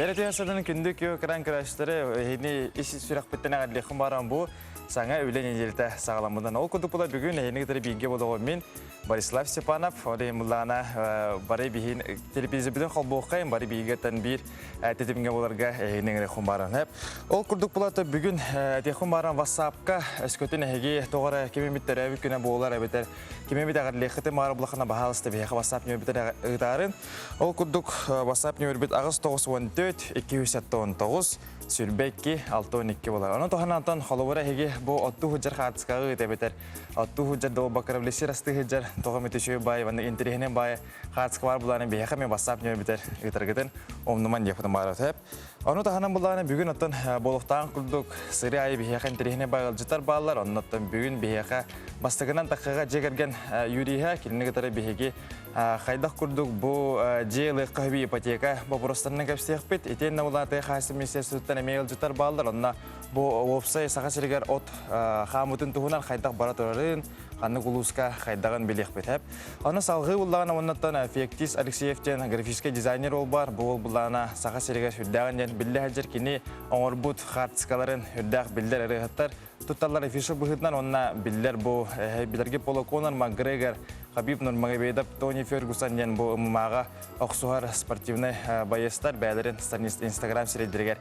Дәрете ясадың күндік кран крашттары ені иші сүрақ біттен ағадлықын баран бұл саңа өлен енелді сағаламыдан. Ол күндік бұла бүгін ені ғытыры бейінге болуғы мен Борислав Степанов, олай мұллағына бары бейін телевизия қалбуққайын, бары бейгеттен бір тетімге боларға енің рейхун баран. Ол күндік бұлаты бүгін дейхун баран вассапқа өскөтін әйге тоғыры кемеметтер әбі күні болар әбетер кемемет ағадлықыты мағыр бұлақына бағалысты бейхі вассап нөбеттер ұғытарын. Ол күндік вассап нөбет ағыз 914-219 Сүрбекки 612 болар. Оны тоғанантан қолуыра әйге бұл отты хүджар қатысқағы өтебетер. Отты хүджар доғы бақырабілесі расты хүджар тоғы метешөй бай, ванды интерегінен бай қатысқы бар бұланы бейхі мен басап нөбетер ұйтырғытын омныман дефудын бары өтеп. Оны тоғанан бұланы бүгін оттан болуқтаған күрдік сыры айы бейхі интерегінен бай ұлжытар балар. Оны оттан бүгін бейхі бастығынан таққыға жегерген юрийха келіні ғытары бейхеге қайдақ күрдік бұл жейлы қағыби ипотека бопырыстарының көпсек бет. Етенна оларды қайсы министерствоттан әмей ұлжытар балар. Онына бұл опсай саға сірігер от қамытын тұғынан қайдақ бара тұрарын қанны құлысқа қайдағын белек бетіп. Оны салғы ұллағына оннаттан Феоктис Алексеевтен графический дизайнер ол бар. Бұл ұллағына саға сірігер хүддағын білді әжер кені оңырбұт қартысқаларын хүддақ білдер әріғаттар. Тұтталар эфиші бұғытнан онына білдер бұл білерге Поло Конор, Макгрегор, Хабиб Нурмагомедов, Тони Фергусон ден бұл ұмымаға оқсуғар спортивный байыстар бәлерін Инстаграм сірейдергер.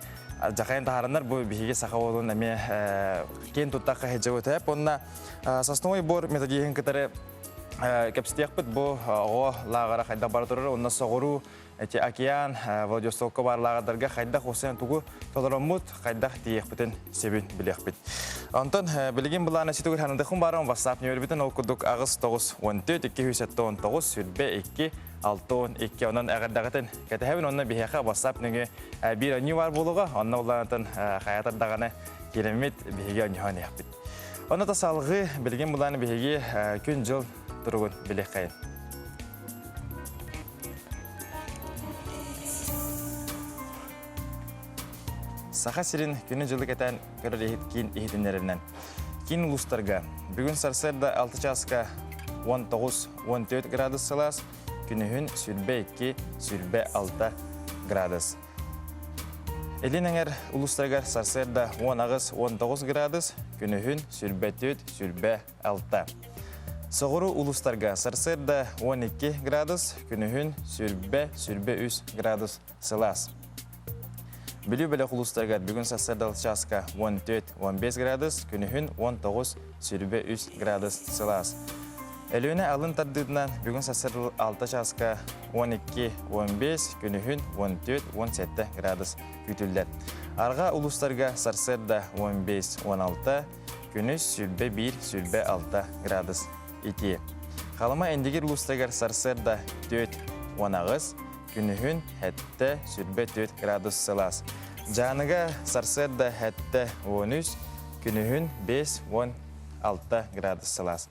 Жақайын тағарындар бұл бейге сақа олуын әме кен тұттаққа хеджі өтіп. Онына сасновой бор методиген кітары кәпістек бұд бұл оғы лағара қайда бар тұрыр. Онына соғыру океан, Владивостокқа бар лағадарға қайдақ осыян тұғы толырамыд, қайдақ дейек бітін себін білек біт. Антон, білген бұлағына сетігір ханымдықын барам, вассап нөір бітін ол күрдік ағыз 914-219 сүрбе 2-6-12. Онын әғірдағытын кәтіхәбін онына бейхеқа вассап нөңі бір өні бар болуға, онына олағынтын қаятардағаны келемет бейхеге өніған еқ біт. Оны да салғы білген бұлағына бейхеге күн жыл тұрғын білек қайын. Саха сирин күні жылы кәтән көрір кейін ехетінлерінен. Кейін ұлыстарға бүгін сарсырда 6 часқа 19-14 градус сылас, күнігін сүрбе 2, сүрбе 6 градус. Елін әңер ұлыстарға сарсырда 10-19 градус, күнігін сүрбе 4, сүрбе 6. Соғыру ұлыстарға сарсырда 12 градус, күнігін сүрбе 3 градус сылас. Білі-білі құлыстарғар бүгін сасырдал часқа 14-15 градус, күнігін 19-3 градус сылас. Әліуіне алын тардыдынан бүгін сасырдал 6 часқа 12-15, күнігін 14-17 градус күтілдер. Арға ұлыстарға сарсырда 15-16, күніс сүрбе 1-6 градус ете. Қалыма әндегер ұлыстарғар сарсырда 4-19, күнігін әтті сүрбе 4 градус сылас. Жаныға сарсырда әтті 13, күнігін 5-16 градус сылас.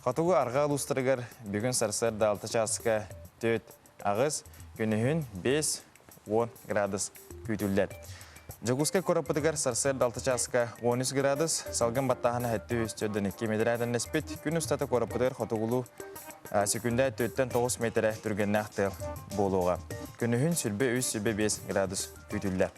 Қатуғы арға ұлыстырғар бүгін сарсырда 6 часқа 4 ағыз, күнігін 5-10 градус күйтілдер. Жығысқа көріпітігар сарсырда 6 часқа 13 градус, салғын баттағаны әтті 2 метр әдін әспет, күн ұстаты көріпітігар қатуғылу секунда 4-9 метр түрген нақтыл болуға. Күнігін сүрбе 3-5 градус күйтілдер.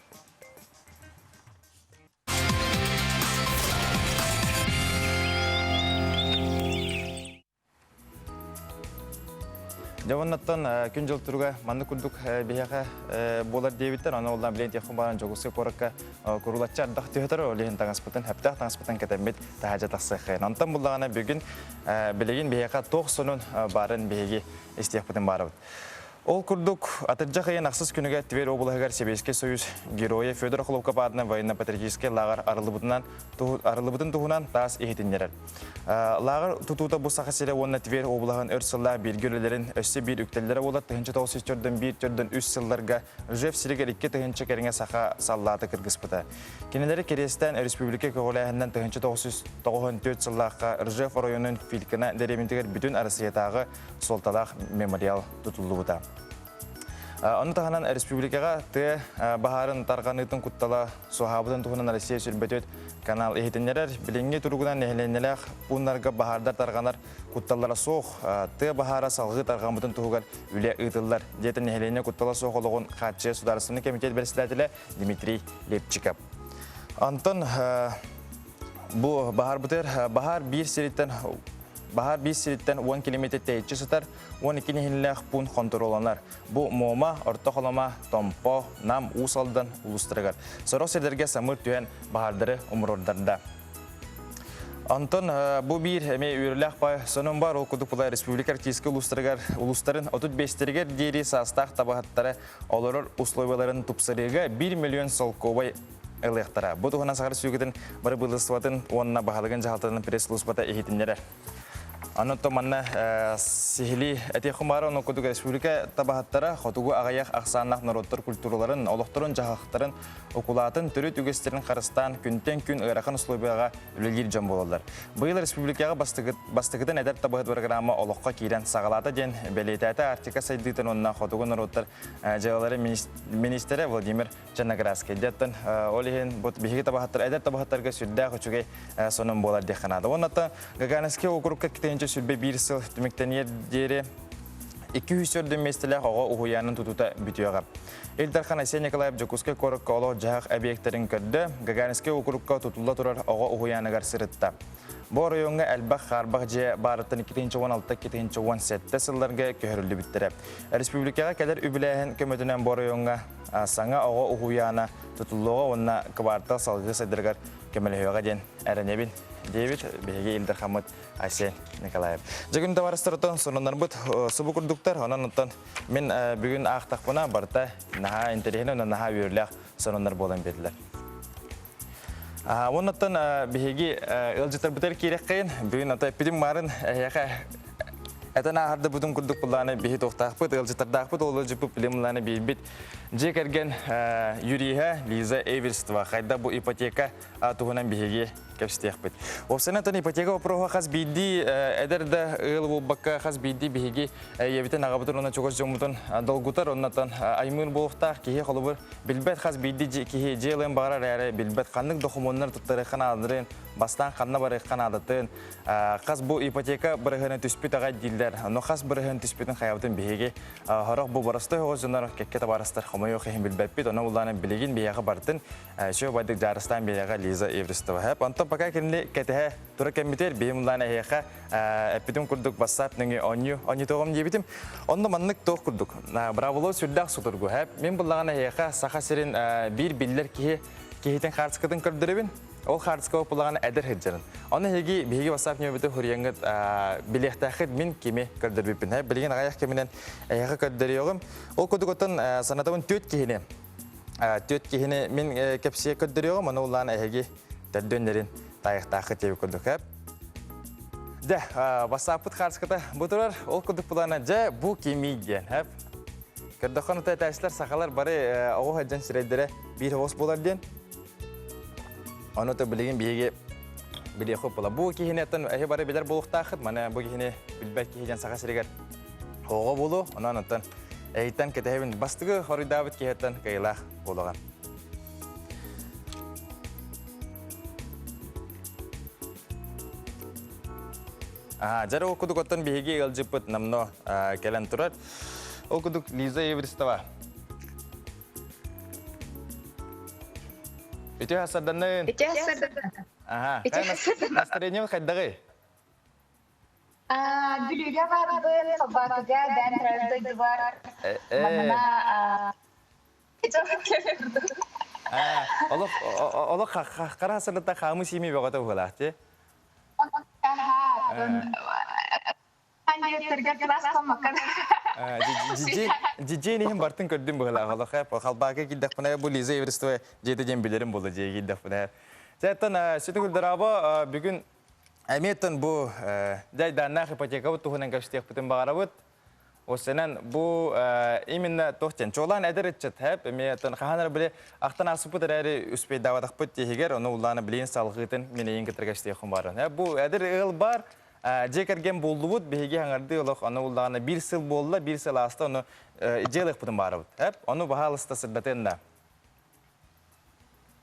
Жауыннаттан күн жыл тұрға манны күрдік бейеға болар дейбіттер. Аны олдан білен текін баран жоғысқа қорыққа көрілатчы ардақ түйетір олейін таңаспытын, әптақ таңаспытын кәтәмет тағажа тақсыққайын. Антан бұлдағына бүгін білеген бейеға тоқ сонын барын бейеге істеқпытын барыбыд. Ол күрдік атыржақ айын ақсыз күніге Тверь облығығар Себейский союз героя Федор Хлопкап адына военно-патриотический лағар арылыбытын тұғынан таас ехетіндерер. Лағар тұтуыта бұл сақасылы онына Тверь облығын өрсілі белгілерін өсі бір үктелері болады. Тұхыншы 9-1-3 сылларға Ржев сірігер 2 тұхыншы кәріңе сақа саллаты кіргіспіті. Кенелері керестен Республика көғылайыннан тұхыншы 9-4 сыллаққа Ржев районын филькіна дәрементігер бүтін арысиятағы солталақ мемориал тұтылды бұта. Оны тағынан республикаға ты бағарын тарғанытын құттала соғабыдың тұғынан Россия сүрбетет канал ехетенлерер біліңге тұрғынан нәхіленелер бұнларға бағардар тарғанар құтталара соқ ты бағара салғы тарғанбытын тұғығар үле ұйтылдар дейтін нәхілене құттала соқ олығын қатшы сударысыны комитет бәрістіләтілі Дмитрий Лепчиков. Антон бұл бағар бұтыр бағар bir siritten 10 kilometre teyitçi sıtar, 12 nehirlək pun kontrolanlar. Bu moma, orta xolama, tompo, nam, usaldan ulustırıgar. Soru sederge samır tüyen bahardırı umurordarda. Anton, bu bir ürülək pay, sonun var okuduk bulay Respublika Artiski ulusların 35-tirger deri sastaq tabahatları olurur uslovaların tupsarıga 1 milyon solkovay ılıqtara. Bu tuğunan sağır sügüdün bir bılısıvatın onuna bahalığın jahaltının preslus-bata ehitinlere. Anotto manna sihili eti xumara onu kuduga Respublika tabahattara xotugu ağayak aqsanlaq narodtar kulturların, oloqturun jahaqtарын okulatın türü tügesterin qarıstan күнтен күн ырақын условияға үлелер жан болалар. Бұйыл Республикаға бастығыдан әдәр табahıt программа олыққа кейден сағалаты ден бәлетәті артика сайдыйтын онына xotugu народтар жағалары министері Владимир Жанаграский. Дәттін олеген бейгі табahıттар әдәр табahıттарға сүрді қочугай сонын болар деканады. Оннаты Гаганеске округка кетейінші сүрбе бір сыл түміктен ері 200 местелі оға ұғыянын тұтута бүтіяға. Элдархан Асия Николаев Жокуске корыққа олық жағақ объекттерін көрді, Гаганеске округқа тұтылда тұрар оға ұғыяныгар сырытта. Бұл районға әлбақ қарбақ же барыттын 2016-2017 сылларға көхірілді біттірі. Республикаға кәдір үбіләйін көмөтінен бұл районға саңа оға ұғыяны тұтылуға онына квартал салғы сайдырғар көміліуға ден әрінебін. David, беге Илдар Хамад Асия Николаев. Жагын таварыстырытын сонунар бұд сұбы күрдіктер, онан ұттан мен бүгін ақтақпына барта наға интерегені, онан наға үйірліғ сонунар болан беділер. Оннаттан беге үлжеттер бұтар керек қайын, бүгін пидім марын әтін ағарды бұдың күрдік бұланы беге тоқтақпыд, үлжеттердақ бұд, ол үлжіпіп білімланы бейбіт. Жек әрген Юрия Лиза Эверстова, қайда бұл ипотека туғынан беге кәпістеқ бұд. Опсанатын ипотека опыруға қаз бейді әдірді ұғыл бұл баққа қаз бейді беге ебітін ағабытын оны чоғыз жомытын долгутар, оннаттан аймын болуқтақ кейе қолы бір білбәт қаз бейді кейе желен бағарар әрі білбәт қандық документар тұттары қан алдырын, бастан қанна бары қан адытын. Қаз бұл ипотека бірігіні түспет ағай дейілдер, но қаз бірігіні түспетін қайабытын беге ғарақ бұл барысты оғыз жонар кәкке табарыстар қомай оқиын білбәтпет, оны ұланы білеген бейеғі бартын шөй байдық жарыстан бейеға Лиза Эверстова. Антон пока кенде кетеhe тура кембитер беймлана хеха эпидем курдук басап неңе оню тогом дебитим онда маннык тог курдук браволо сүрдак сутургу хеп мен буллагана хеха саха серин бир биллер кихитен харцкатын көрдөрөбүн ол харцка буллагана эдер хеджерин аны хеги беги басап небете хуриянгат билехтахет мен кеме көрдөрбүпүн хеп билген аяк кеменен аяга көрдөрөйөгүм ол кодуготон санатабын 4 кихине 4 кихине мен кепсие көрдөрөйөгүм аны уллана хеги тәддөнлерін тайықтақы тегі күрдік әп. Жә, басапыт қарсықыта бұтырар, ол күрдік бұлана жә, бұл кемейген әп. Кірдіқан ұтай тәсілер сақалар бары оғы әджан сірейдері бір ғос болар ден. Оны ұты білеген бейге біле құп бұла. Бұл кейінеттен әйі бары білер болуқтақыт, мана бұл кейіне білбәт кейден сақа сірегер оғы болу, онан ұттан әйттен кетәйбін бастығы хоридабыт кейеттен қайылақ болуған. Жары окудук оттан беге ылжыппыт намно келен турар. Окудук Лиза Эверстова. Үтө хасарданын. Үтө хасарданын. Настроение қайдағай? Бүліге барды, қабатыға бән тұрарды бар. Маңына Олы қара хасарданта қамы сеймей бәғата ұғылақты? Жиджейнейін бартын көрдім бұғыла ғалыққа. Қалбағы келдік бұна бұл Лиза Эверстова жейді жем білерім болды жей келдік бұна. Жайттан сөйтін күлдір абы бүгін әметтін бұл жайданнақ ипотека бұд тұғынан көштек бұтын бағара бұд. Осынан бұл именно тоқтен. Чоғлан әдір етчет әп. Әметтін қағанар біле ақтан асып бұд әрі үспей давадық бұд дегер. Оны ұлланы білейін салғытын мен ең кітір көштек құн барын. Бұл әдір ұғыл бар. Жекерген болды бұд, бейге аңырды ұлық, оны ұлдағына бір сыл болды, бір сыл асты, оны идеялық бұдың барабыд. Оны бағалысты сырдатын да.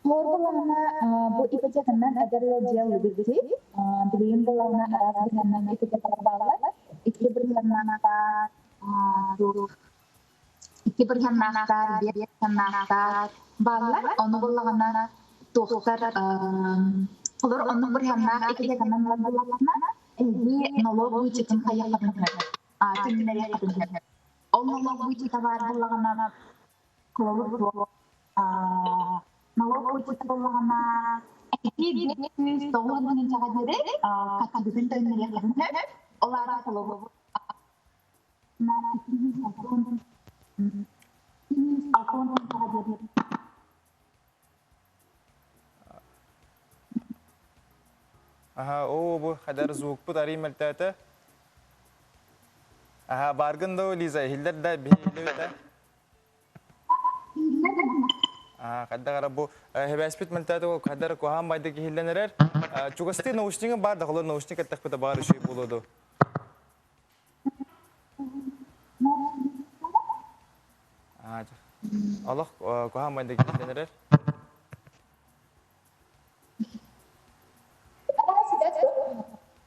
Лорбалана бу ипотеканан адарлы дел бити. Билим балана аразбанан ипотекалар бала. Iki bir yanaklar, bir yanaklar bağlar. Onu bulağına doktor olur. Onu bir yanak iki yanaklar bulağına bir nolog uçutun hayatlarına. Tümleri hayatlarına. O nolog uçutu var bulağına olur. Nolog uçutu bulağına iki bir doğumdan çağırdı. Kaçırdığın tümleri hayatlarına. Olara nolog Aha, bu kadar zuk bu tari meltete. Aha, bargın da o Liza, hilder da bihile de. Aha, kadar bu hebespit meltete o kadar kuham bayda ki hillenerer. Çukasti noştinge bar da kolor noştinge takpıda bar şey buludu. Allah kuham bayda ki hillenerer.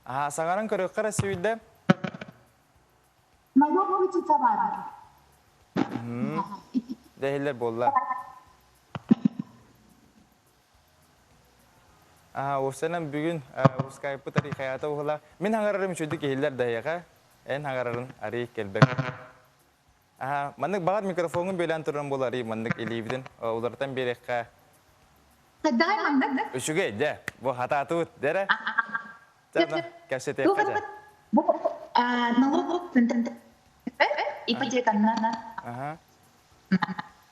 Aha, sangaran kara sivilde. Nolog uçutu var. Dehiller bolla. Aha, o senem bugün o Skype tari hayata ola. Min hangararım şuydu ki hiller dahiya en hangararın ari kelbek. Aha, mandık bağır mikrofonun belan turun bolari mandık elibidin. Ulardan bereka. Kadar mandık. Üşüge de bu hata tut dere. Tabii kasete kaca. Bu nolog ipotekanan. Aha.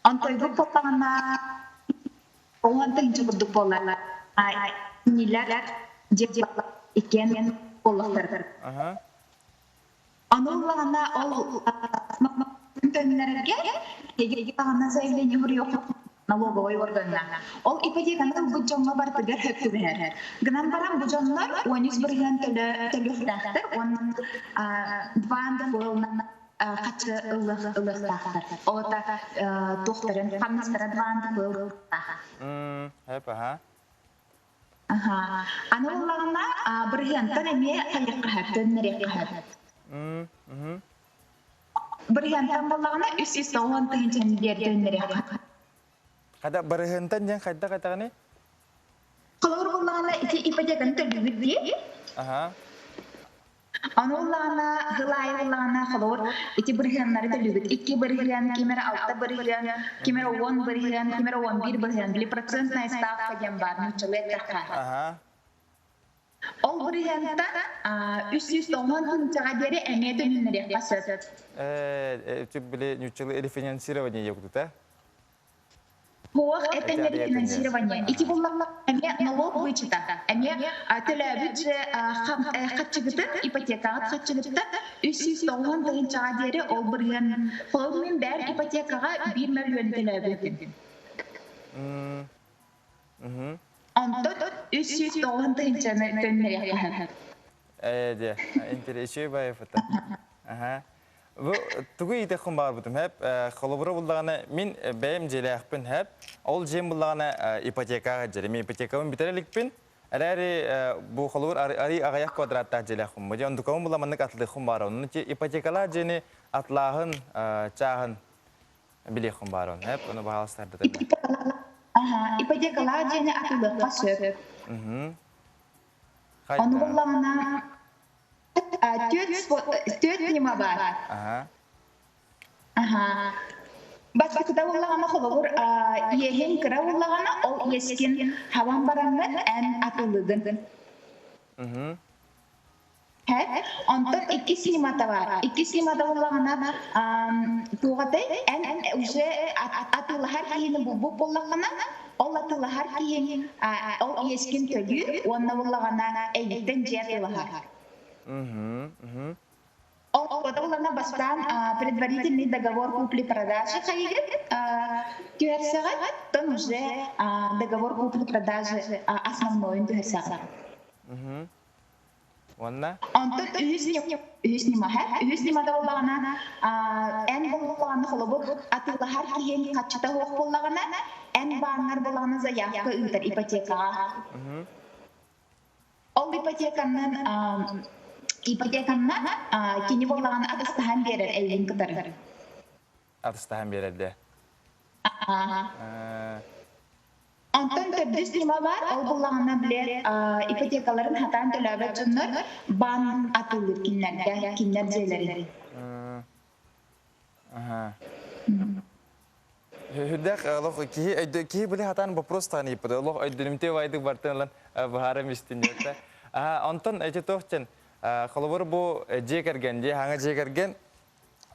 Antoy popana ondan çok bolar. Niler cevap iken bollar. Aha. Anıllana ol tümlerge hege ana zayleni vuruyor. Налоговый органна. Ол ипотеканы бу жонго бартыгар хөкүбер. Гынан барам бу жонлор 13 бирген төлөктөр, onun дванды болнан качы ылыктар. Ота докторын хамнастара дванды бол. Hep aha. Aha. Anıllana бирген тәнеме кайыкка хөтөннөрөк хөт. Бирген тән боллагына үс он тыгын бердөннөрөк. Kada berhentan yang kata ni? Kalau orang lain itu ipoteka terlibat dia. Aha. Anulana helai ulana kalau itu berhentan terlibat. Iki berhentan kamera alta berhentan kamera one berhentan kamera one bir berhentan. Beli persen naik staff kejambar mencoba terkah. Aha. All berhentan üst orang cara dia emede nilai pasat. Itu beli nyucul refinansirannya ya waktu tu. Хуах это не финансирование. Эти булларны эме налог вычета. Эме төлөбүт катчыгыты ипотекага катчыгыты 300 доллар дайынча дери ол бирген фондун бер ипотекага 1 миллион төлөбүт. Онтон 300 доллар дайынча төлөбүт. De, интересует байфата. Aha. Bu tuğu ite kumbar butum hep kolobora bulduğuna min benim jelekpin hep ol jem bulduğuna ipoteka jere min ipotekamın biterelikpin arari bu kolobor ari agayak kwadratta jelekum mu jan dukamın bulamanlık atlı kumbar onun ki ipotekalar jeni atlahın çahın bile kumbar on hep onu bahaslarda da. Aha ipotekalar jeni atlı pasöp. Onu bulamanlık Тёт нема бар. Ага. Бас кыта уллагана холобур ехин кыра уллагана ол ескен хаван бараннан эн атылыдын. Онтон икки снимата бар. Икки снимата уллагана тугатай эн уже атылахар кийини бу боллагана ол атылахар кийин ол ескен төгү онна уллагана эйден жертылахар. Оларна бастан предварительный договор купли-продажи хайгет, тюрсагат, там уже договор купли-продажи основной тюрсагат. Онна? Онтон үһүс нимада боллагана эн боллагана холобу атылахар киһен каччата хуак боллагана эн бааңар боллагана заявка ыытар ипотекага. Ол ипотеканнан кини боллагана атыстахан берер эйин кытары. Атыстахан берерде. Онтон төрдүс нима бар, ол боллагана билер ипотекаларын хатан төлөбөт жоннор бан атылыр киннер жээлери. Хүддәк лох киһи биле хатан вопрос тани пыды. Лох өйдүнүмте вайды бартылан бахарым истиннетте. Антон эти тохчен холовор бу жекерген же хаңа жекерген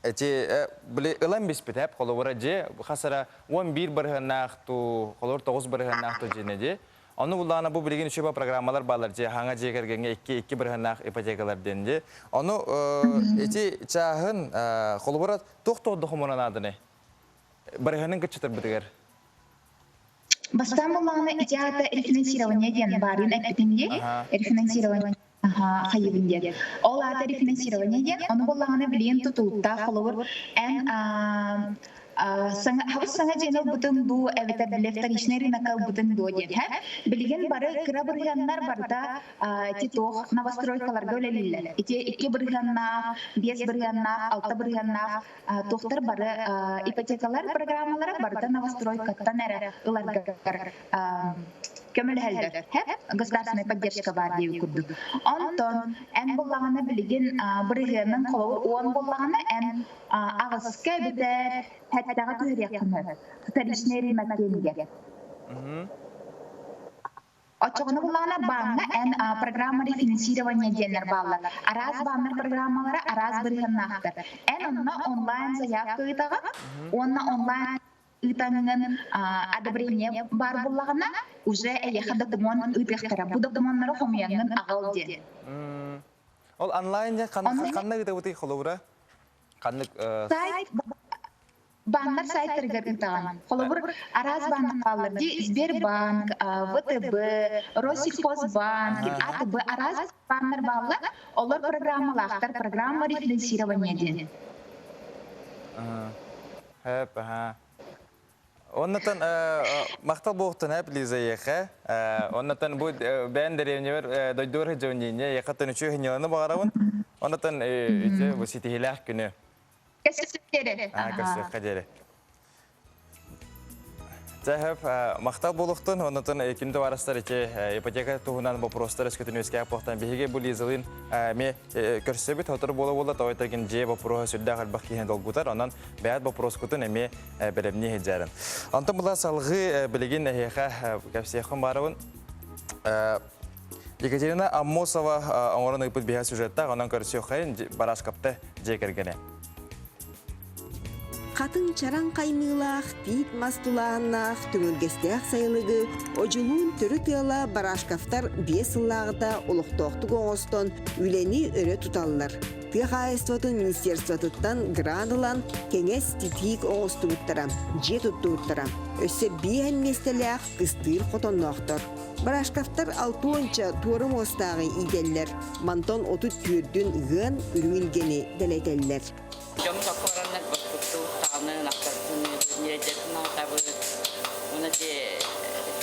биле ылам биспит хеп холовора же хасара 11 барханакту холор 9 барханакту жене же. Аны булана бу билген үшөбө программалар балар же хаңа жекергенге 2 барханак ипотекалар денди. Аны эти чахын холовора токтоду хомонан адыны. Барханын кычытыр битигер. Бастан боллагана итиата рефинансирование ден барын экитинге рефинансирование хайыбынде. Ол ата рефинансирование ден оны боллагана билен тутулукта холовор эн саңа женел бутын ду эвете билефтаришный рынокка бутын ду ден. Билген бары кыра бырганнар барда титох новостройкаларга өлелилер. Ити бырганна, 5 бырганна, 6 бырганна тохтар бары ипотекалар программалары барда новостройкаттан эре ыларга көмөл хәлдер. Государственная поддержка бар дип күрдү. Антон эн боллаганы билген бырганын колу 10 боллаганы эн агыска битер хәттәгә төрәк кына. Таришный рынокка. Очоғыны болағына бағына ән программа рефинансирование денер баллар. Араз бағынар программалары араз біргіннақтыр. Ән онына онлайн заявка ұйтаға, онына онлайн ұйтаңын одобрение бар болағына уже әйеқі документ ұйтықтыра. Бұл документтары қомияңын ағыл ден. Ол онлайн қанна ұйта бұты қолуыра? Сайт баннар сайттарга ытаган. Холобур араз банк алар ди Сбербанк, ВТБ, Россельхозбанк, АТБ араз баннар балла. Олар программалактар, программа рефинансирования ден. Хэп, Оннатан мақтал боқтын әп Лиза еқі. Оннатан бұл бән дәревне бар дойдор хыджаунине еқаттан үші хынеланы бағарауын. Оннатан бұл сетихилақ күні. Кәсіпкері. Кәсіпкері. Жәхіп, мақтал болуқтын, оннатан күнді варастар ипотека туғынан бұл простар өскетін өске апуқтан бейге бұл Лизалын ме көрсі біт отыр болу тауайтагын же бұл проға сүрді ағарбақ кейген долгутар, онан бәйт бұл прос күтін әме бәлемне хеджәрін. Антон бұла салғы білеген әйеға кәпсияқын барауын. Екатерина Аммосова оңырын ұйпыт бейға сюжетта, онан көрсі өқайын барашқапты же кергене. Қатын чаран қаймылақ, тиит мастулағынақ, түңілгестеяқ сайылығы, ожылуын түрі тыяла барашкафтар бесыллағыда олықтоқты қоңыстон үлені өрі тұталылар. Тыяқайыстыватын министерствотыттан градылан кеңес титик оңысты бұттарам, же тұтты бұттарам. Өсі бейін местеліяқ қыстыр қотоннақтыр. Барашкафтар 6-онча туырым остағы иделлер, мантон отут түрдін ғын үрмілгені дәлетелілер. Нережетна табы оны де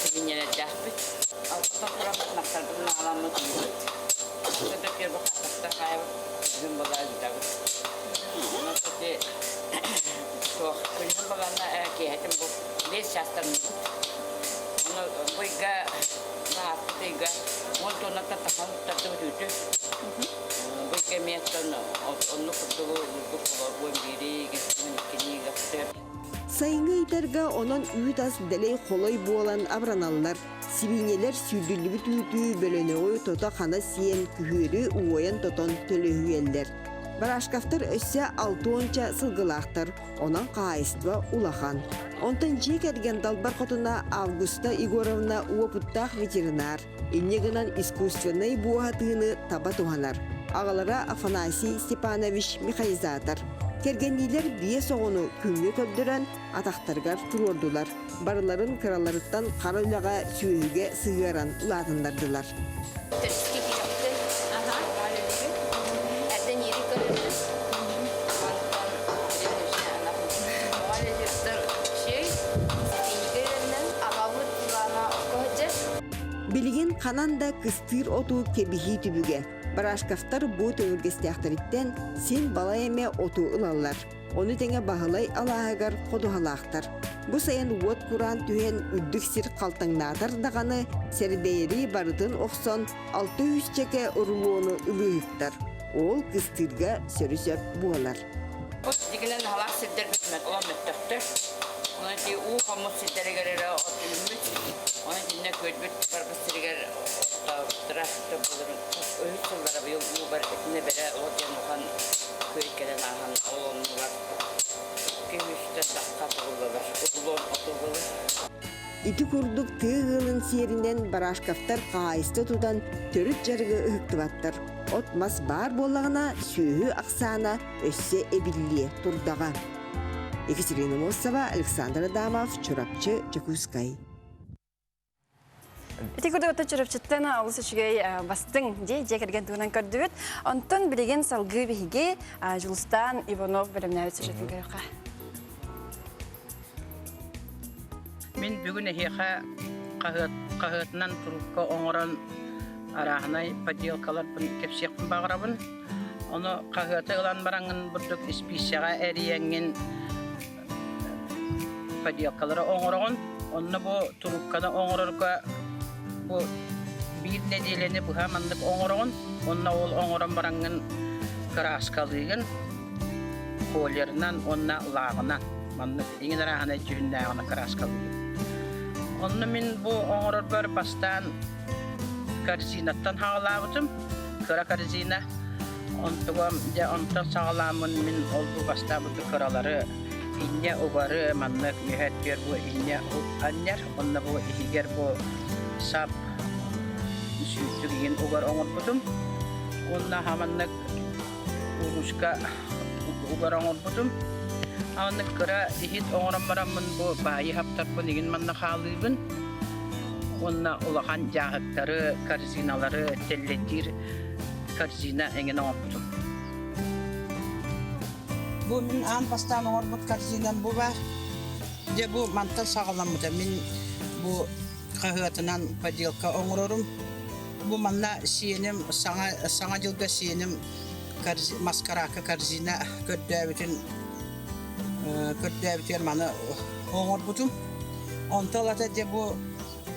тигинере жахбит алпатан курамат нактардын аламы кийбит сөтө кербо катакта кайбы жүн багады табы оны те сох күнүн багана кеетим бу лес шастан оны буйга наптыга монтоната тахан татырүтү буйга местон онну кутугу кутугу буйбири книга Сайыңы итарға онын үйтас дәлей қолой болан абраналар. Сибинелер сүрділігі түйті бөлінеғой тота қана сиен күхірі уойын тотон төлі үйелдер. Барашкафтар өссе 6-онча сылғылақтар, онан қайыстыва улахан. Онтан жек әрген далбар қотына Августа Игоровна уопыттақ ветеринар, иннегінан искусственный буағатыны таба туғанар. Ағалара Афанасий Степанович механизатор. Кергенилер бие соғыны күнге көбдірен атақтарғар тұрордулар. Барыларын қыраларыттан қарылаға сүйеге сығыран ұлатындардылар. Билигин канан да кыстыр оту кебихи түбүге. Барашкафтар бу төңүргестяхтариттен сен бала эме оту ылаллар. Оны теңе бағылай алаагар кодухалаактар. Бу сайын уот куран түһен үддүк сир калтаңнаатар даганы сердейри барытын оксон 600 чеке урулууну ылыыктар. Ол кыстырга сөрүсөп буалар. Вот дигелен халак сиддер битмет, олам меттектер. Оны ди у хамус сиддерегерere отылмыт. Оны динне көйбүт барбыстыргер оттаптырахты булырын. Өйсөлләре бу ю бар этне бере оден охан көйкелен ахан олонлар. Кемиште сакка булалар. Улон отулар. Ити курдук тыгылын серинен барашкафтар кайысты тудан төрүт жарыгы ыктыбаттар. От мас бар боллагына сүйі аксана өссе эбиллие турдага. Екатерина Мосова, Александр Адамов, Чурапчы, Чекускай. Ити курдугата чурапчыттан алысы чүгей бастың жекерген тугунан көрдүбүт. Онтон билеген салгы бихиге Жулстан Иванов бөлүмнәбит сюжетін көрөкка. Мен бүгін эхеха қағытынан тұрупқа оңыран арахынай поделкалар кепсекпін бағырабын. Оны қағыты ұлан бараңын бұрдық ісписяға әрiyengin поделкалары оңырағын. Оны бұл тұрупқаны оңырарға бұл bir nedeleni бұға мандық оңырағын. Оны ол оңыран бараңын краскалығын қолерінен, онына лағынан. Мандық еңін арахынай жүннәғына краскалығын. Onu min bu oğurur bir bastan karzinattan hağlabıdım. Kıra karzina. Ondan sağlamın min oldu bastan bu kıraları. İnne ubarı manlık mühettir bu inne anner. Onunla bu ihiger bu sap sütüriyin ubar oğurbudum. Onunla hamanlık uruşka ubar oğurbudum. Anlık kıra ihit oğrammaramın bu bayi haptarpın egin manna halıyın. Onna olahan jahıkları, karzinaları, telletir, karzina egin oğurbudum. Bu min an bastan oğurbud karzinan bu var. De bu mantan sağlamıda min bu kahıatınan padelka oğururum. Bu manna siyenim, sana yılga siyenim maskaraka karzina köddäbütün kördäbiter mana oňurbudum. Ontalata de bu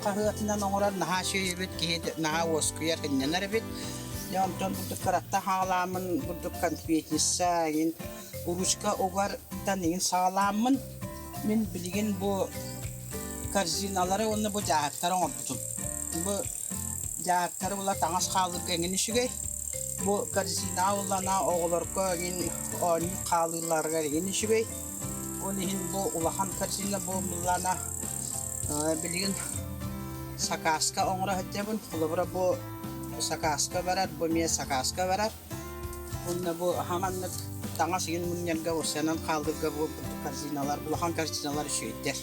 kahıatından oňurar naha şeýbet ki naha oskuyar hinneler bit. Ya ondan bu karatta halamın bu konfetnissa in uruçka ogar tanın sağlamın min bilgin bu karzinaları onu bu jahaktar oňurbudum. Bu jahaktar ula taňas halyk engini şügey. Bu karzina ulana oğlarga in oni qalylarga engini şügey. Onihin bu ulahan karzina bu mulana bilgin sakaska oňra hetjebin. Ulabra bu sakaska barar, bu miye sakaska barar. Onna bu hamanlık taňas egin munyanga ursanan qalyga bu karzinalar, ulahan karzinalar şüýetler.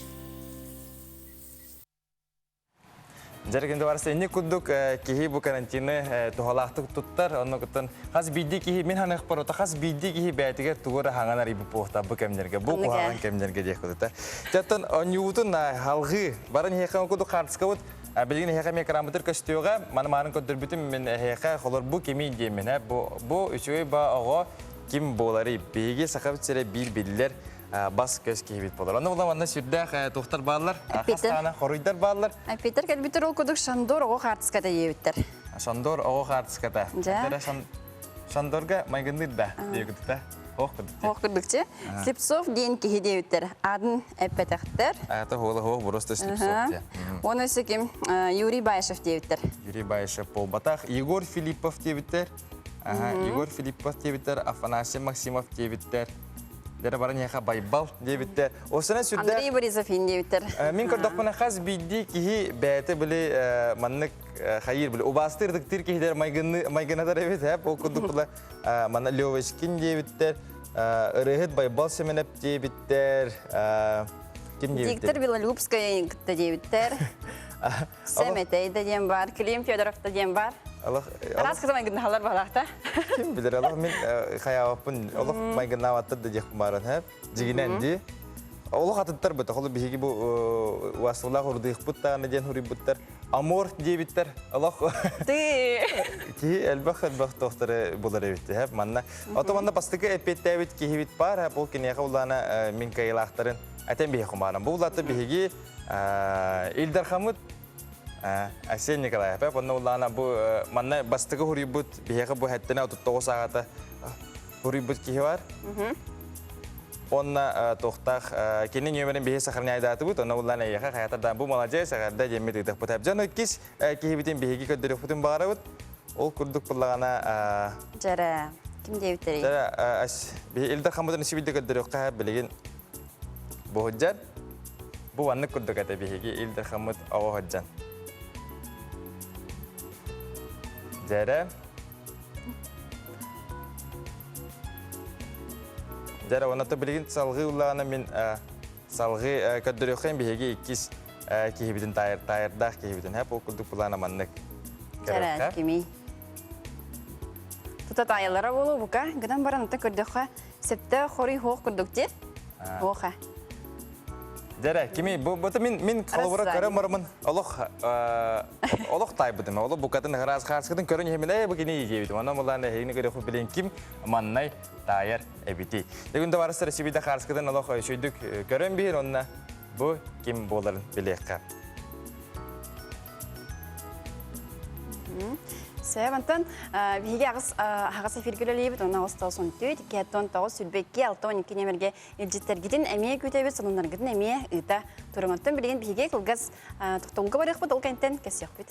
Жаргенде барса инне куддук кихи бу карантины тухалахтык туттар онно кутан хас бидди кихи мен ханах парота хас бидди кихи бәтигер тугора хаңанар ибу похта бу кемнерге бу куган кемнерге дек кудута жаттан онюутун халгы барын хехан куду картскавут билген хехан мекрамытыр көстөга манманын көдөрбүтүм мен хеха холор бу кеми демен бу үчөй ба ого ким болары беге сакабыт сере бил-биллер бас көз кийбит болар. Аны буламанда сүрдә тохтар баллар, хастана хорыйдар баллар. Питер кәлбитер ол кудук Шандор ого хартската ебиттер. Шандор ого хартската. Шандорга майгынды да дегүтта. Ох кудукте. Ох кудукте. Слепцов ден кихи дебиттер. Адын эппетектер. Ата хол просто Слепцов те. Оны сөкем Юрий Байшев дебиттер. Юрий Байшев Полбатах, Егор Филиппов дебиттер. Егор Филиппов дебиттер, Афанасий Максимов дебиттер. Дәре барын яха байбал дебиттер. Осына сүрдә Андрей Борисов дебиттер. Мин көрдәкмәне хас бидди ки бәте биле маннык хайыр биле убастырдык тир ки дәр майгынада дебит һәп окудуклар мана Левочкин дебиттер. Рехет байбал семенеп дебиттер. Ким дебиттер? Диктор Белолюбская дебиттер. Семетей дем бар, Клим Федоров дем бар. Раз кызмай гын халар балакта. Ким билер Аллах мен хаябын Аллах майгына ватты дек баран һәп жигиненди. Аллах аттар бит хол биги бу васыллах урдык буттан ден хури буттар. Амор дебиттер. Аллах. Ты. Ки элбах докторы булар эбитти. Хәп манна. Отоманда бастыкы эппеттәбит кихибит бар. Бу кинега улана мин кайлахтарын. Атен бихи хумарам. Бу улаты бихиги Илдар Хамут Асен Николаев. Хәп онна улана бу манна бастыкы хурибут бихига бу хәттене 39 сагата хурибут кихи бар. Онна тохтах кинен юмерин бихи сахарняйдаты бут. Онна улана яха хаятардан бу молодец. Сагарда жеммит ыдах бут. Хәп жаны кис кихибитин бихиги көддөрөк бутун багара бут. Ол курдук буллагана Жара. Ким дебиттери? Жара Илдар Хамутын сибидде көддөрөк хәп билеген бу ходжат. Бу ванны курдук ата бихиги Илдар Хамут ава ходжан. Жара Жара онаты билеген салгы уллагана мен салгы көддөрөккен бихиги иккис кихибитин тайырдах кихибитин хәп ол курдук буллагана маннык. Жара, кими. Тута тайылара болу бука. Гыдан баран та көрдөккө септе хори хоқ көрдөктер. Хоха. Жара, кими бу мен колобора көрөмөрмүн. Олох тайбыдым. Олох букатын харас-харскатын көрөн хемеле бу кини жебитим. Ана муланы хейни көрөк билен ким маннай тайыр эбити. Дегенде барыстыр сибиде харскатын олох шөйдүк көрөн бир онна бу ким боларын билекка. Сәбантан биге агыс эфиргелелебит онна осталсын төйт кеттон тагы сүлбекке 6-12 немерге илҗиттергидин әмие күтәбит сонуннаргидин әмие ыта турыңаттан билген биге кылгас токтолга барык бу долкентен кесек бит.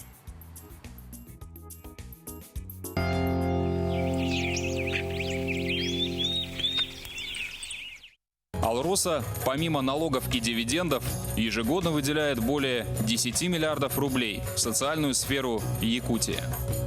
Алроса, помимо налогов и дивидендов, ежегодно выделяет более 10 миллиардов рублей в социальную сферу Якутии.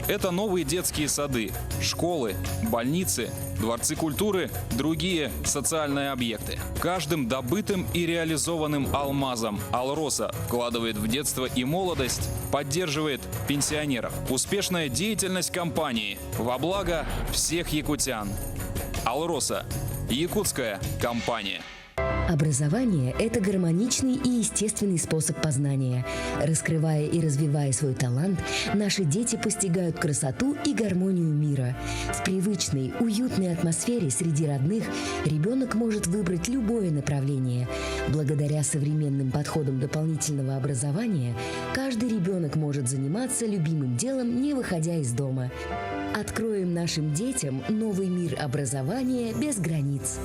Это новые детские сады, школы, больницы, дворцы культуры, другие социальные объекты. Каждым добытым и реализованным алмазом Алроса вкладывает в детство и молодость, поддерживает пенсионеров. Успешная деятельность компании во благо всех якутян. Алроса. Якутская компания. Образование – это гармоничный и естественный способ познания. Раскрывая и развивая свой талант, наши дети постигают красоту и гармонию мира. В привычной, уютной атмосфере среди родных ребенок может выбрать любое направление. Благодаря современным подходам дополнительного образования каждый ребенок может заниматься любимым делом, не выходя из дома. Откроем нашим детям новый мир образования без границ.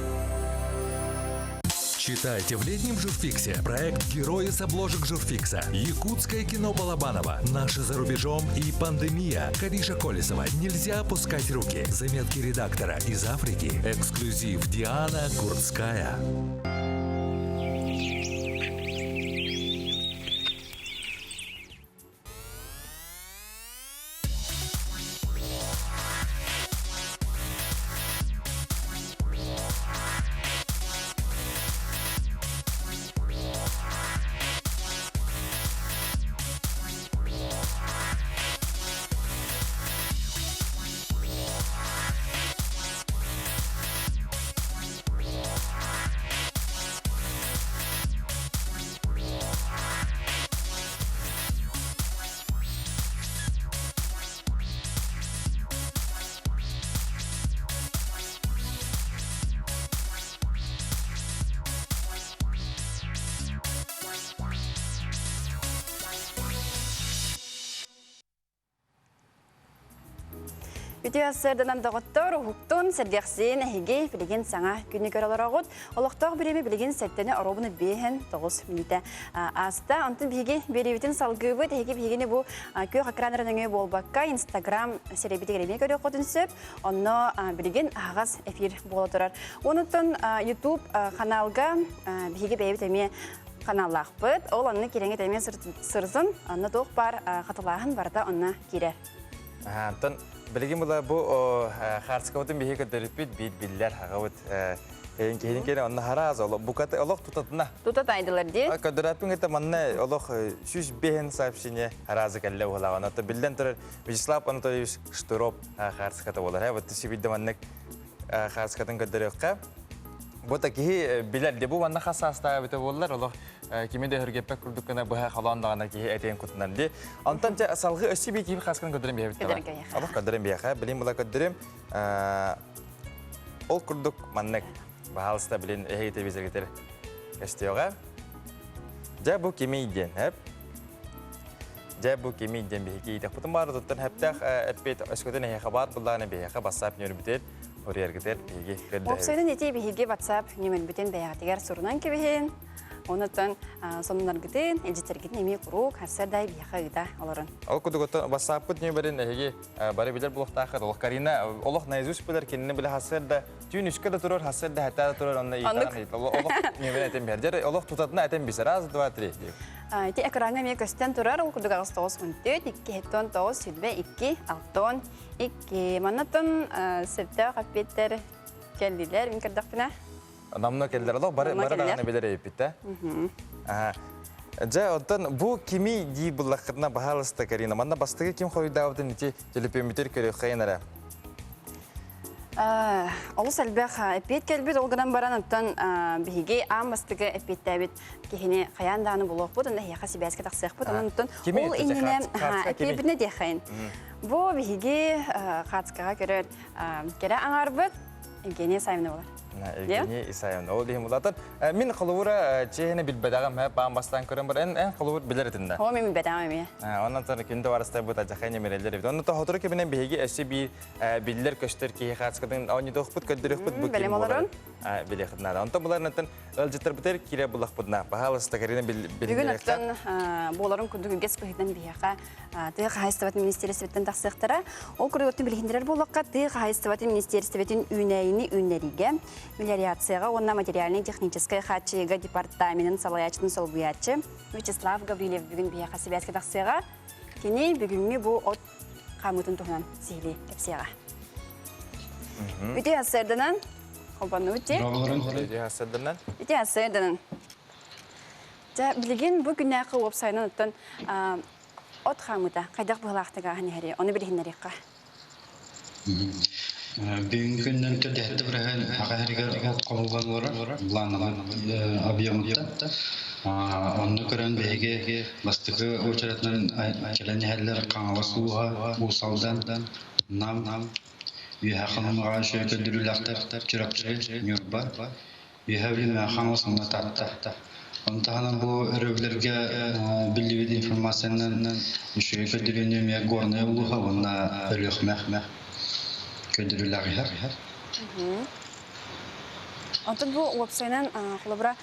Читайте в летнем журфиксе проект «Герои с обложек журфикса». Якутское кино Балабанова. Наши за рубежом и пандемия. Кариша Колесова. Нельзя опускать руки. Заметки редактора из Африки. Эксклюзив Диана Гурцкая. Ütüä sırdanan dağıttır, huktun serdeksin hege bilgin sana günü görülür. Olaqtaq birimi bilgin settene arabını behen 9 minute. Asta antın bilgi berivitin salgıbıt hege bilgini bu köy akranlarının bolbakka Instagram serebiti gelmeye göre kodunsup. Onu bilgin ağız efir boladırar. Onutun YouTube kanalga bilgi berivitemi kanallar bıt. Olanını kirenge temen sırzın. Onu doğ bar katılağın barda ona girer. Antın Bilgin bula bu harskavutun bihi kötörüpüt biller hagavut keyin kere onna haraz olu bu katı olaq tutatına. Tutataydılar diye. Kötörüpün ete manna olaq süz behen sahipsine harazı kelle ola ona da bilden tur Vyacheslav Anatolievich Shturov harskata olar. Ha bu tisi bilde mannak harskatın kötörüpka. Bu takihi bilerdi bu vanna hassasta bite bollar Allah kimi de hörgepek kurdukana bu halandağına ki eten kutunan di. Antanca salgı ösü bir kimi haskan kadırım bir bite. Allah kadırım bir ha bilim bula kadırım ol kurduk mannek bahalsta bilin ehite bize getir. Kestiyoga. Ja bu kimi iden hep. Ja bu kimi iden bir hikaye takputun var tuttan hep de epet ösküden he haber bulana bir ha basap nör biter. Oraya gider bilgi kredde. Website'ın eti bilgi WhatsApp nümer biten beyatigar sorunan kibihin. Ondan sonlar giden editör giden emi kuruk haserday biha gida olorun. Al kudugotan WhatsApp kut nümerin hege bari bilir bulukta akar. Allah karina Allah naizus bilir kinne bile haserda tün üskada turur haserda hatta turur onunla itaran. Allah nümerin etem berjer. Allah tutatna etem biser az 2 3. Iti ekranga mi kösten turar o kuduga stos untet 2 hekton tos südbe 2 alton 2 manatan septa kapiter keldiler min kardakpina. Namna keldiler Allah bari dağına bilir epitte. Aha. Ja ondan bu kimi di bulakna bahalsta karina manna bastığı kim koydu avdın iti telepemeter körü xaynara. Олус әлбәқ әпет кәлбет олғыдан баран ұттан бігі амастығы әпет тәбет кехіне қаян дағаны болуқ бұд, онда яқа себәске тақсық бұд, онын ұттан ол еніне әпетіне дейхайын. Бұл бігі қатысқаға көрер кәрі аңар бұд, Евгения Исаевна болар. Евгения Исаевна. Ол дейім ұлатын. Мен қылуыра чейіне білбәдағым баған бастан көрім бар, ән қылуыр білер етінде. Ол мен білбәдағым емей. Ondan sonra kendi varasta bu da cahayne merelleri bide. Ondan sonra ki benim bilgi eşi bir biller köşter ki hatskadın onu da okut kadar okut bu kim olur? Bile xidnada. Ondan bunlar neten ölçütler biter kire bulak budna. Bahalısta karine bilgiler. Bugün neten boların kudu gez pahiden biyaqa. Tığ haystavat ministeriyasından taksıqtara. O kuruyotun bilgindiler bolakka tığ haystavat ministeriyasından üneyini ünlerige. Мелиорацияға, онна материальный техническая хатчыга департаментінің салаячының солбуячы Вячеслав Гаврилев бүгін бияқа себәске тақсыға, кені бүгінгі бұл от қамытын тұғынан сейлі кәпсияға. Үте асырдынан, қолбанны өте? Үте асырдынан? Үте асырдынан. Білген бұл күнәқы вебсайынан өттін от қамыта, қайдақ бұғылақтыға ғанегері, оны білгендеріққа. Бүгінгі күннен төдетті бірәген ағайырға қолған олар, бұланылан объемында. Оны көрін бәйге бастығы өчіретінен келені әлілер қаңалы суға, ұсалдан, нам, үйе қылымыға шөкілдіріліқтер жүріпші нүрба, үйе білімі қаңылысында татты. Онтағынан бұл өрөглерге білдіведі информацияның шөкілдіріліме горны ұлыға, онына өліқ мәхмәқ. Köydürürler her. Ondan bu website'dan kolabora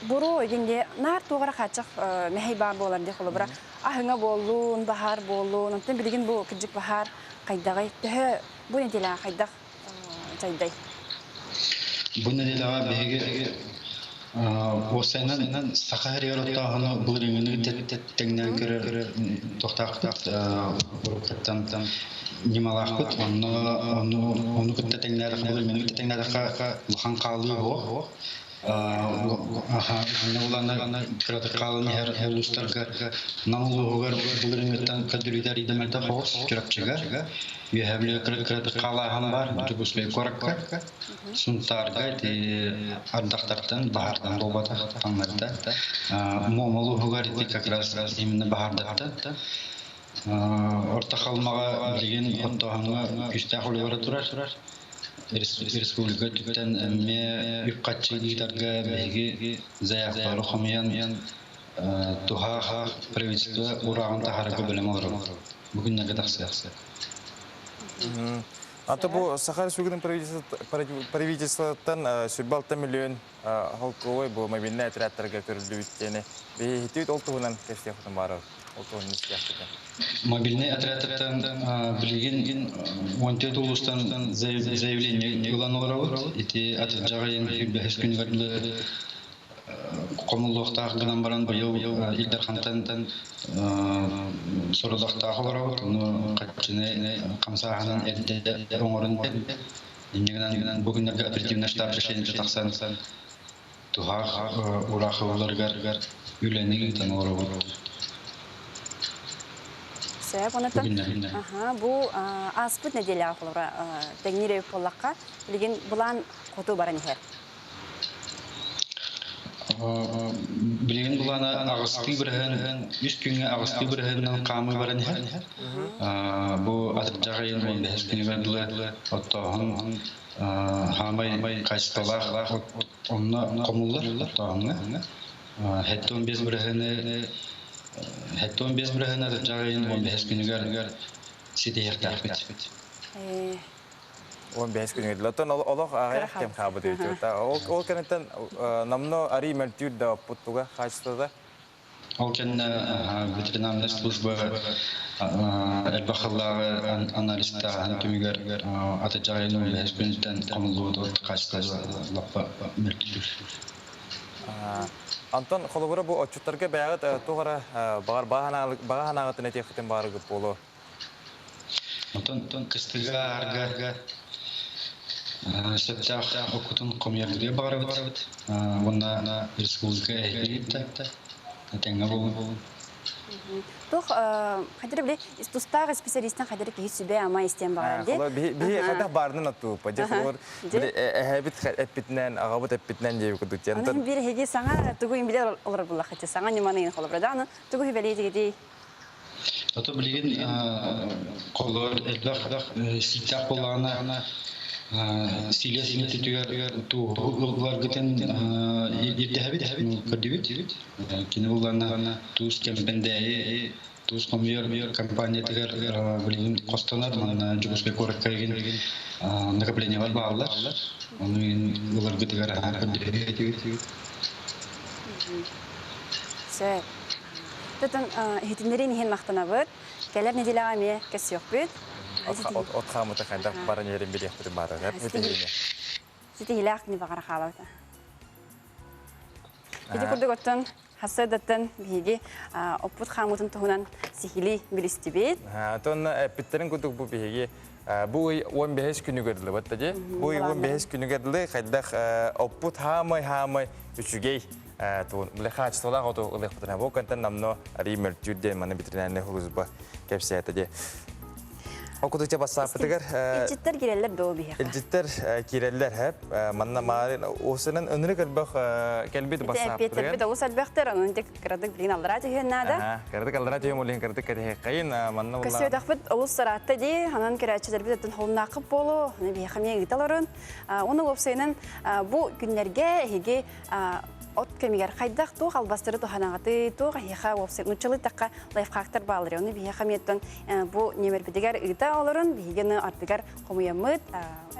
buru yenge nar tuğara kaçak mehaybar bolar diye kolabora ahınga bolun bahar bolun ondan bilgin bu küçük bahar kaydagay tühe bu ne dila kaydak çayday. Bu ne dila bege o senen sakar yorotağını bulurunu teknen göre toxtaq burukattan Немалах кот, onu кот теңнәр хәбәр менә кот теңнәр хан калды о. Нолана кират калын һәр устарга намулугар булырынгыттан кадүлидәр идемәдә хос кирапчыга. We have кират калаһан бар, тубуспе коракка. Сунтарга те ардактардан баһардан болбата ханнарда. Момолугар ите как раз именно баһарда. Орта қалмаға білген оттағанға күшті ақылы бара тұрар. Республика түттен әмме үпқатчылықтарға бәйге заяқтары қомиян тұға правительство ұрағын тахарығы білім алыр. Бүгіннәгі тақсияқсы. Аты бұл Сахар Сугының правительствоттан сүрбалта миллион халқылой бұл мобильный отрядтарға көрілді өттені. Бейхетті өт олтығынан кәсте құтын бары. Мобильный отрядтан билген 14 улустан заявление уланылар. Эти отжагайын бәхес күнгәрле комуллыктагы гынан баран быел Илдар хантан сорудактагы бар. Ну качыны камсаганын эдде оңорун иннегенен бүгүннәргә оперативный штаб решение тахсан туга урахыларга үләнеге танылар. Bu aspıt nedeler kolora tekniğe polakka bilgin bulan kotu baran her. билеген булана агысты бирген, үс күнгө агысты биргенден камы баран хэ. Бу атжагын мен бескенген дуле оттоһун хамай кайсталар онна комуллар тоңна. Хеттон без биргене атжагын мен бескенген сидер тахбит. Он бәс күнге лотон олох аяк кем хабы дейт. Ол кенеттен намно ари мертюд да путтуга хачтада. Ол кен ветеринарная служба элбахаллар анализтар түмигер атажайны эспентен комулуду качтада лапа мертюд. Антон холобура бу очуттарга бәгат тугара багар баганагы нетехтен барыгы боло. Антон кыстыга арга Септах окутун комьягде барабыт. Онна республика элитта. Тенга бул. Тух хадыр биле истустагы специалисттен хадыр ки сүбе ама истен бар ди. Би хада бардын ату. Пажахор бит эпитнен агабыт эпитнен деп кудук. Антон бир хеге саңа тугу биле олар була хата саңа неманы холобрадан тугу биле диги. Ото билген колор элбах ситак болана Силия синтетигер ту улар гитен иддехабит кадивит кинуларна туз кемпенде туз комьер компания тигер билим костанар мана жубуспе кораккайген накопление бар баалар оны улар гитегер кадивит Се Тотан хитинерин хин мактанабыт келер неделагаме кесёкбит От хамыта кайда барын ерин билектири бары. Сити хилак ни багара халавта. Иди курдуготтон хасадаттан биги опут хамутун тухунан сихили билистибит. Тон эпиттерин курдук бу биги бу 15 күнүгөрдүлө баттажы. Бу 15 күнүгөрдүлө кайдах опут хамай үчүгей тон лехач тола гото лехтана бу кантан намно ример жүдден мана битринане хузба кепсиятажы. Окудукча бассапытыгар Илжиттер киреллер доо бихе. Илжиттер киреллер хеп манна марын осынын өнүрү келбек келбит бассапытыгар. Петер бит осал бехтер анын тек крадык билин алдыра тегеннада. Крадык алдыра тегем олин крадык кете кайын манна улла. Көсөдөхбүт олус саратта ди анан керачылар бит холнакып болу, аны бихе мен гиталарын. Оны опсайнын бу күннерге хеге от кемигер кайдак ту халбастыры туханагаты ту хиха опсет нучылы такка лайфхактар балыры оны бия хаметтен бу немер бидигер ыта оларын бигени артыгар комуямыт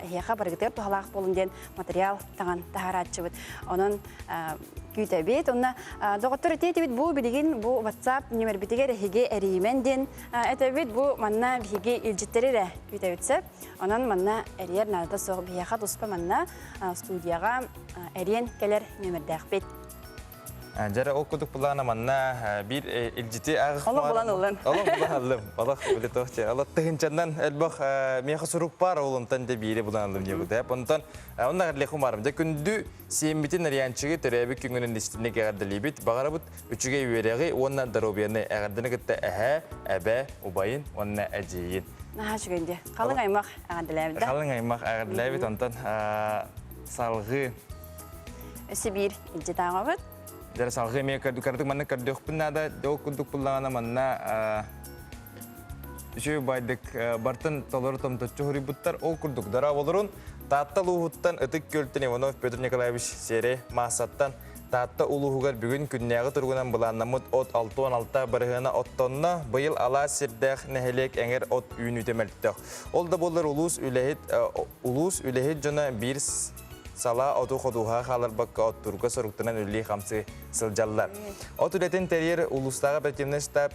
хиха баргытер тухалак болун ден материал таган тахаратчыбыт онун күтөбит онна доктор тетибит бу билигин бу WhatsApp немер бидигер хиге эримен ден этебит бу манна биге илжиттере күтөбитсе онан манна эрер нада сог бияха дуспа манна студияга эрен келер немердәк Жара окудук булана манна бир илжити агы. Алла булан. Алла биле тохча. Алла тыгынчандан элбах меха сурук бар олонтан де бири буланлым деп деп. Онтан оннар леку барым. Да күндү сембитин риянчыгы төрөбү күнгүнүн истине гардылыбыт. Багарабыт үчүгө береги оннан даробияны агардыны кытта әбә убайын онна әҗиин. Наха жүгенде. Калың аймак агардылабыт. Калың аймак агардылабыт онтан салгы Сибир илжитагабыт. Jara salghe me karduk manna karduk pinnada do kuduk pullana manna şu baydık bartın toları tomta çoğuri buttar o kurduk dara olurun tatta luhuttan ötük göltene Ivanov Petr Nikolaevich sere masattan tatta uluhugar bugün künnäge turgunan bulanamut ot 6-16 barıgına ottonna bıyıl ala sirdek nehelek enger ot üyünü temelttek. Olda bollar ulus ülehit jona bir Sala otu xoduha xalar bakka otturga soruktunan ülli xamsı sıljallar. Otu ületen teriyer ulustağa belkemden stab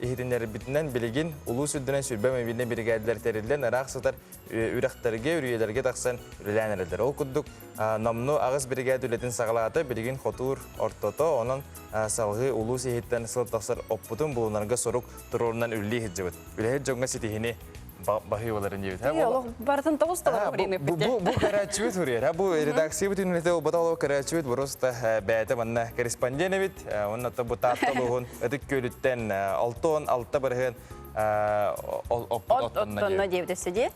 ihidinleri bitinden biligin ulus üddünen sürbeme biline brigadler terilden araq sıtar ürekterge üyelerge taqsan üreleneridir. O kudduk namnu ağız brigad ületen sağlaatı biligin xotur ortoto onun salgı ulus ihitten sıl taqsar opputun bulunarga soruk tururundan ülli hicjibit. Ülehet jonga sitihini bahiyolaların jibit. Allah bartın toğustalar время Bu Карачевит huryer. Bu redaksiya bütün ülkede o batalo Карачевит burası bäte manna korrespondent onun da bu tatlığın ödük kölütten 6-16 barıgın ottonna jebdesi di.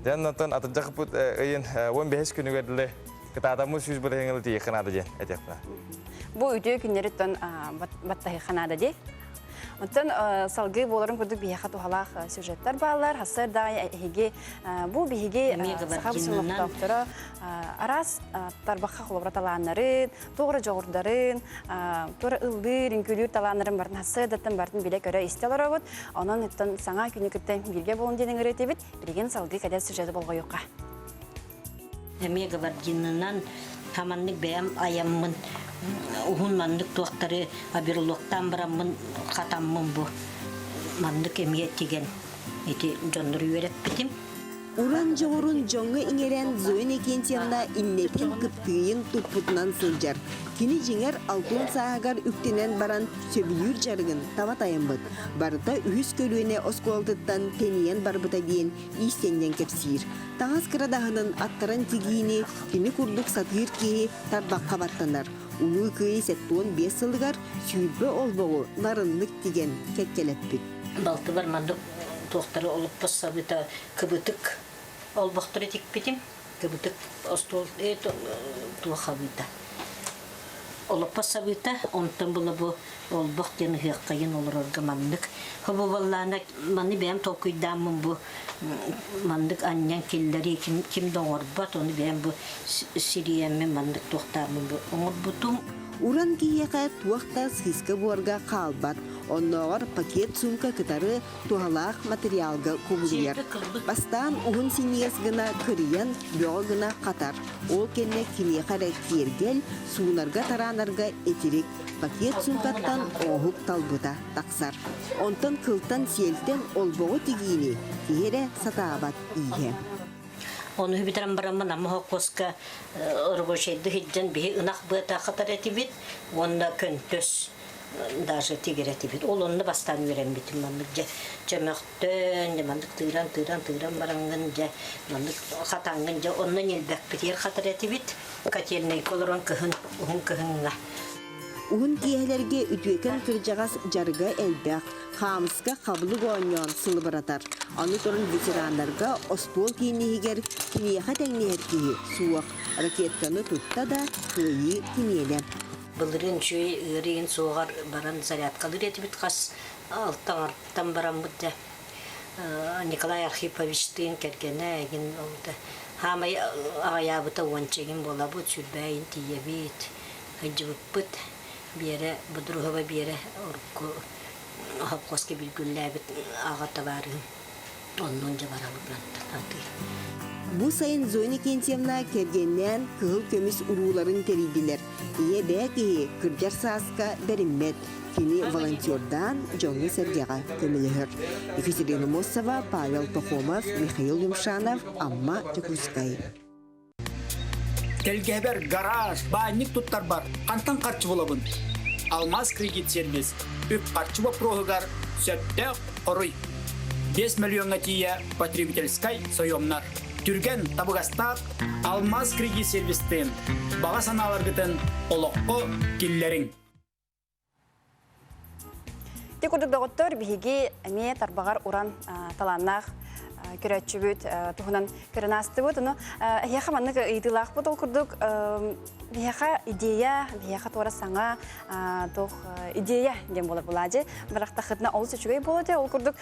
Janatan atacak bu ayın 15 günü gedile kitadamız 100 barıgın diye kanada jen etekpa. бу үтө күннәре тон баттахы ханада ди. Онтон салгы боларын күрдүк бияха тухалах сюжеттер балар, хасыр да хиге бу биге сахабсын доктора арас тарбакка холобра таланнарын, тогра жогурдарын, тора ылдыр инкүлүр таланнарын барын хасыр даттан барын биле көрө истелорогут. Онон эттен саңа күнүкөттен бирге болун деген өретебит. Билген салгы кадер сюжеты болгоюкка. Эмеге бар жиннан хаманнык бәям аяммын. Ухун мандык туактары абирлуктан бараммын катаммын бу. Мандык эмие тиген. Эти жондор үйреп битим. Уран жоғырын жоңы иңерен Зоин Екентьевна иннетен кыптыйын туппутынан сылжар. Кini жеңер алтын сағагар үктенен баран сөбілер жарығын табатайын бұд. Барыта үхіс көлуіне оскуалтыттан тениен барбыта дейін истеннен кепсир. Тағас кырадағының аттаран тегейіне кini күрдік сатыр кейі тарбаққа бартанар. Улы күйі сәттуын 5 сылығар сүйілбі олбоғу нарынлық деген кәккелеппіт. Балты бар мандық тоқтары олып басса бұта кыбытык олбақтыры тек бетім. Кыбытык остол туақа бұта. Олып басса бұта, онтан бұла бұ олбақ дені хиққайын олар орға мандық. Хабы баллағына маны бәйім толкүйдамын бұ мандық аннян келдері кім доңыр бат, оны бәйім бұ сирияммен мандық тоқтамын бұ. Оңыр бұтым. Уран киеқа туақта схиска буарга қалбат. Онноғар пакет сумка кытары тухалақ материалга кубулер. Бастан уғын синес гына кыриян, бөғы гына қатар. Ол кенне кинеқары кергел, суынарға таранарға етерек. Пакет сумкаттан оғып талбыта тақсар. Онтан кылтан селтен олбоғы тегейіне, тегере сатабат ие. Onu hübitaren baramın ama hokoska orgoşeydi hidden bir ınak bıta katar etibit, onda köntös даже тигер etibit. Olonunu bastan veren bitim mandık cemekten, mandık tıran barangınca, mandık katangınca ondan yelbek biter katar etibit. Katerine koloran kıhın kıhınga. Уғын киелерге үтуекен кіржағас жарғы әлбәқ, қамысқа қабылы ғойнен сылы баратар. Аны тұрын ветеранларға остол кейінігер кенеяға тәңнер кейі суық ракетканы тұтта да көйі кенелі. Бұлырын шөй үйрейін соғар баран зарядқалыр етібіт қас алтан баран бұдды. Николай Архиповичтің кәргені әгін олды. Хамай ағаябыта ончеген бола бұд, сүрбәйін тие бейт, ғыджыбыт бұд. Бері бұдырғыва бері ұрыққы хапқоске білгілләбіт ағата барығын. Onun cevabı bıraktı. Bu sayın Zöne Ekentievna kergenden kığıl kömüs uruların teridiler. İye belki kırcar saska berinmet. Kini volontyordan Jonny Serge'a kömülühür. Ekaterina Mossova, Pavel Pakhomov, Mikhail Yumshanov, Amma Çakruskay. Telgeber, garaj, bannik tuttar бар. Qantan qarşı bolabın. Almaz kredit servis. Üp qarşı bo proğugar söpte qoruy. 5 миллионга тия потребительской соемнар. Түрген табыгастак Алмаз кредит сервистен. Баға саналаргытын олоққо киллерин. Текурдук доготтор биһиги эме тарбагар уран таланнах көрөчүбүт тухунан көрөнасты бут. Но яха маннык ыйтылак бут ол курдук бияха идея, бияха тора саңа тох идея дем болот булади. Бирок тахытна олус үчүгөй болот. Ол курдук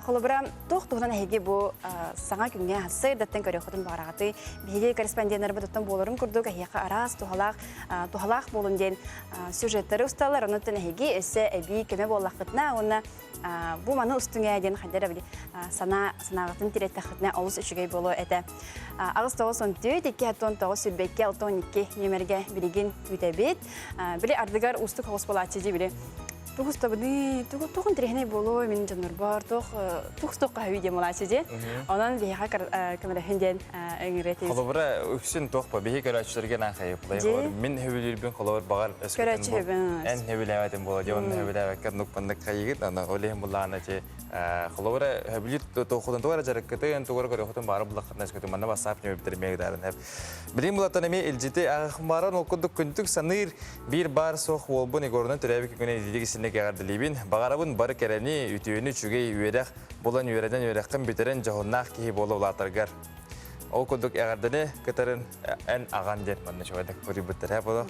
холобра тох тухунан хеги бу саңа күнгө хасыр даттан көрөхөтүн барагаты. Биһиги корреспонденттер бутуттан болорун курдук яха арас тухалак болун ден сюжеттери усталар. Онуттан хеги эсе эби кеме боллакытна оны бу маны устуңа ден хадера били санагатын тиреттахытна олус үчүгөй боло эте. Агыс 9-2 2-9 сүрбекке 6-12 нөмерге билигин үтебит. Били ардыгар устук хоспалачыжы били. Тугустабыны тугун трехне боло мен жанр бар тугстокка видео малачыжы. Онан бияга камерахенден эңирети. Холобра үксүн тохпа бихи көрөчүлөргө нахайыплай. Мен хөбүлүрбүн холобор багар өскөрөчүбүн. Эн хөбүлөбөтүн боло. Жон хөбүлөбөккө нукпандык кайыгыт ана олем буллана че холобра хөбүлүт тохудун тугара жарыккытын тугара көрөхөтүн бары булаккытын эскөтүн манна басап нөбүтөрмөг дарын хеп. Билим булатан эми элжити ахмаран окудук күнтүк саныр бир бар сох болбун игорунан төрөбүк күнү дилигисине кегардылибин багарабын бары керени үтүүнү чүгей үйрек болан үйреден үйреккин битерен жохуннах кихи боло улатаргар. Ол көдік әғардыны көтәрін ән аған дер манна шоғайда көрі бұттыр. Бұл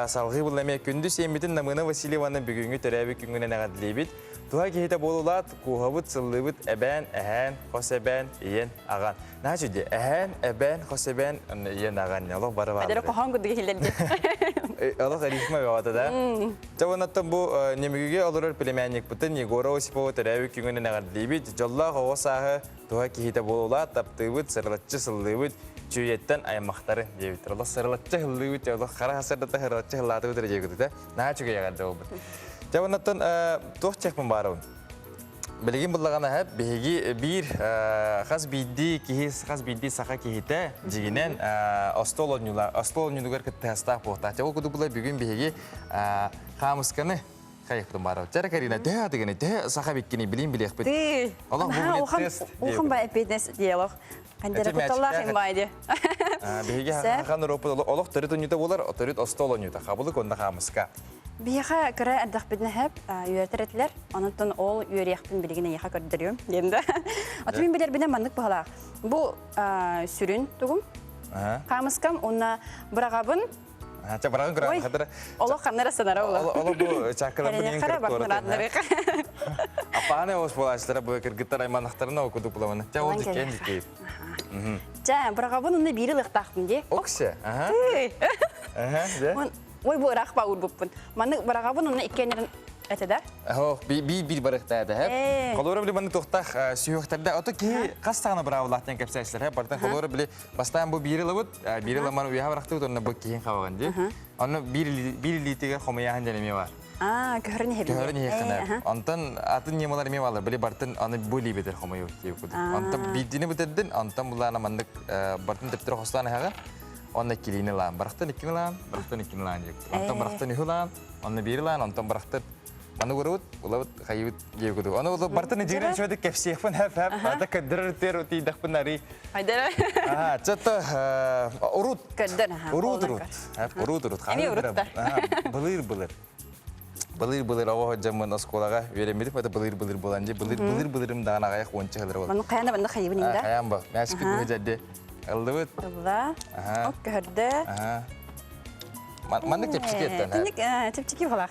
салғы бұл әме күнді сейметін Намына Васильеваны бүгінгі төрәбі күнгінен әғадылейбет. Туға кейті болулат, куғабыт, сыллыбыт, әбән, әһән, қос әбән, иен аған. Наға жүде, әһән, әбән, қос әбән, иен аған. Олық бары бары. Әдері қоған күдігі келерді. Олық әрифма бауады да. Жауанаттан бұл немігіге олырыр пілемәнік бұтын, Егора Осипова төрәбі күнгінен әғадылейбет. Жолла қоға сағы туға кейті болулат, таптыбыт, сырлатчы, сыллыбыт, чүйеттен аймақтары дейбіттір. Олық сырлатчы хыллыбыт, олық қара хасырдата сырлатчы хыллаты бұтыр дейбіттір. Наға чүге яғады ол бұт. Жауанаттан тоқ чекпін баруын. Білген бұллағана әп, бір қаз бейді, кейіз қаз бейді сақа кейті жегінен остол онюлығар күтті астақ болта. Жауы күді бұлай бүгін бейге қамысқаны қайықтың баруын. Жәрі Карина, дә адығыны, дә сақа беккені білейін білейік біт. Олақ бұл білет тест. Оған бай әпетнес диалог. Қандері құталақ им байды. Бейге қан ұропы олық түріт онюда болар, түріт остол онюда. Қабылық онда қамысқа. Бияха кыра аддах бидне хеп үйәтеретләр, анытын ол үйәрияхтын билигене яха көрдөрүм димде. Аты мин билер бине мандык бала. Бу сүрүн тугум. Камыскам онна брагабын. Ча брагын кырам хатыр. Оло каннара санара ола. Оло бу чакырам бинен кырып. Апаны ос болаштыра бу кыргыттар айманактарына окудук буламын. Ча ол дикен дикей. Ча брагабын онна бири лыктактым ди. Оксе. Ой, bu rak pa urbupun. Mana baragabun onu ikkenlerin eteder. Bir barıqtaydı hep. Kolora bile bana toxtaq suyuqtarda. Oto ki qastağına bıravlaqtan kapsayışlar hep. Bardan kolora bile bastan bu bir yılı bir yılı manı uyaha bıraktı onu bu kiyin qavağın di. Onu bir litige xomayahan deneme var. Görün hep. Görün hep. Ondan atın yemalar me var. Bile bardan onu bu libedir xomayo diye kudu. Ondan bidini bitirdin. Ondan bulana mandık bardan teptir hostana haga. Onu kilini lan, bıraktın ikini lan, bıraktın ikini lan diyecek. Ondan bıraktın ihu lan, onu biri lan, ondan bıraktın. Bana görüp, ulavut kayıp diye kudu. Onu ulavut bıraktın iciren şöyle kefsi yapın hep. Ada kadar ter tidak penari. Haydi. Çatı urut. Kadar ha. Urut. Hep urut. Ini urut da. Bılır o zaman oskolaga veremedik. Hadi bılır bulanca bılırım dağına ayak onca kadar oldu. Bana kayana bana kayıbın indi. Kayam bak. Meşgul bir jadi. Aldıvıt. Allah. Ok herde. Mandık tepçik etten. Tepçiki falan.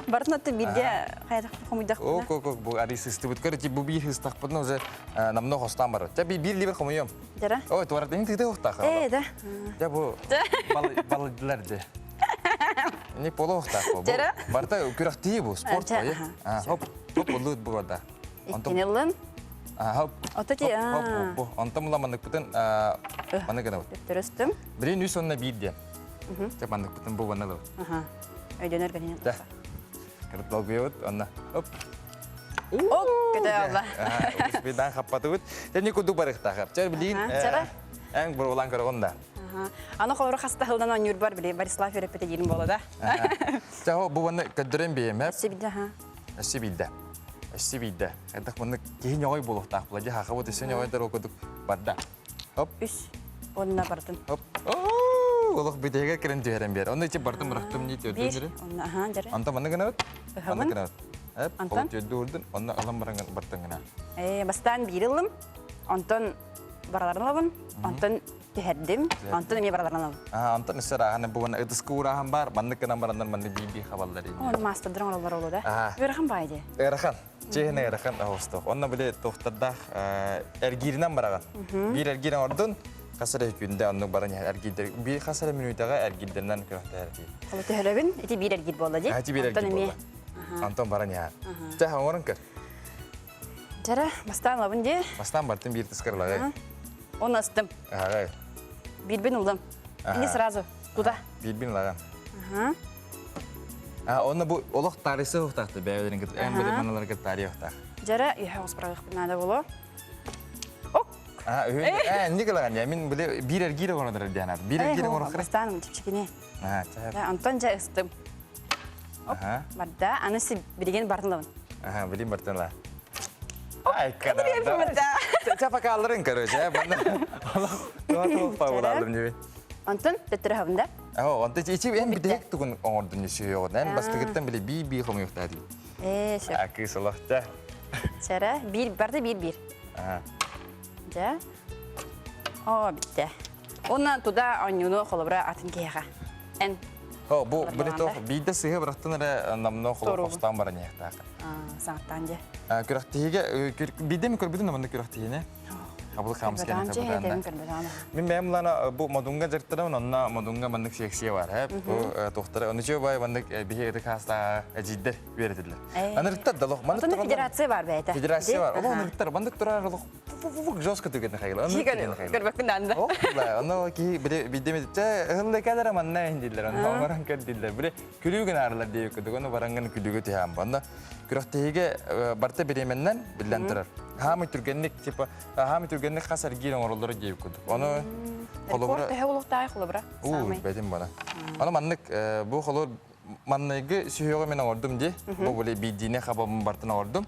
Bartnatta bir de hayat komudak. Ok bu arı sistemit kar ki bu bir hıstak pun oza namno hostan var. Ya bir liber komuyum. Dera. Oh tuvalet ini tidak hostak. Da. Ya bu balıcılar de. Ini polo hostak bu. Dera. Barta kürakti bu sport bu ya. Hop bulut bu ada. İkinelin. Hop. Otaki. Hop. Ontam ulan mandık putun mana kena. Terustum. Beri nüs onna bir dia. Cak mandık putun bu mana lo. Ödener gani. Dah. Kerap lagu yut onna. Hop. Oh, kata Allah. Sepeda kapatut. Jadi kudu barek takap. Cara beliin. Yang berulang ke onda. Anu kalau khasta hildan anyur bar beli barislav repete yerim bola da. Cak bu mana kederen biem hep. Sibida ha. Sibida. Entak mana kihin nyoy boluh tak pelajar hakawat isu nyoy terus kudu barda. Hop. Üs. Onna bartın. Hop. Allah bidega keren tuheran biar. Onda içi bartın bıraktım ni tuh Bir. Onna jare. Anta mana kenal? Mana kenal? Hep. Kalau tuh onda alam barangan bartın kena. Bastan bir yılım. Anton baralarına lavun. Anton tuherdim. Anton mi baralarına lavun. Anton isera hani bu mana itu skura hambar. Mana kena barangan mana bibi kabalları. Onu master drone olarak olur da. Verhan baydı. Erhan. Cihne erhan ahosto. Onna bile tohtada ergirinden baragan. Bir ergiren ordun. Kasara hükümde anlık baranya ergider. Bir kasara minutaga ergiderden kırıkta ergir. Kalau tuherbin itu bir ergir bola aja. Haji bir ergir bola. Anton baranya. Cah orang ker. Cara bastan lavun je. Bastan bartın bir tıskır lagi. Onu astım. Bir bin uldum. Ini serazu. Kuda. Bir bin lagan. Onu bu olak tarihsi huktaktı. Beylerin kıt. En böyle manalar kıt tarih huktak. Cara ya harus pergi ke mana bolo. Ini kelagan ya. Min böyle bir ergir orang dari dianar. Bir ergir orang kere. Bastan tipçik ini. Cah. Anton ja astım. Barda anu si bidigen bartın lavun. Bilin bartın lah. Ay kadar. Siapa kalarin karo saya banda. Allah tuh power aldım gibi. Anton tetere havunda. Anton içi en bir dek tukun ordun yaşıyor. Ben bastı gittim bile bir komik tadi. Şey. Akı salah cah. Cara bir barda bir. Ja. О, битте. Онна туда анюну холобра атын кега. Эн Бу бирето бидде сыгы бираттан эре намно холостан бар нехта. саңтан же. Күрәктиге бидде ми көрбүдүн намны күрәктигене. Абыл хамс кene табыдан. Мен мемлана бу модунга жерттерем онна модунга мандык секция бар. Бу доктор оны жөө бай мандык бихеде каста жидде беретилер. Аныртта далох мандык Федерация бар бәйте. Федерация бар. Ол анырттар мандык турарлык жостко түгенне хайла. Көрбөкүн анда. О, аны ки бидде медиче хылды кадара манна индилер. Аны баран каддилер. Бире күлүгөн арлар дейик. Дөгөнө баранган күлүгө тиям. Банда күрәктиге барта беременнән билләндерер. Хамы түргенлек типа хамы түргенлек хасар гирен оролдары дейик. Аны холобра. Холобра холобра. Ой, бәдим бана. Аны маннык бу холор манныгы сүйөгө мен ордум ди. Бу боле бидине хабабым бартына ордум.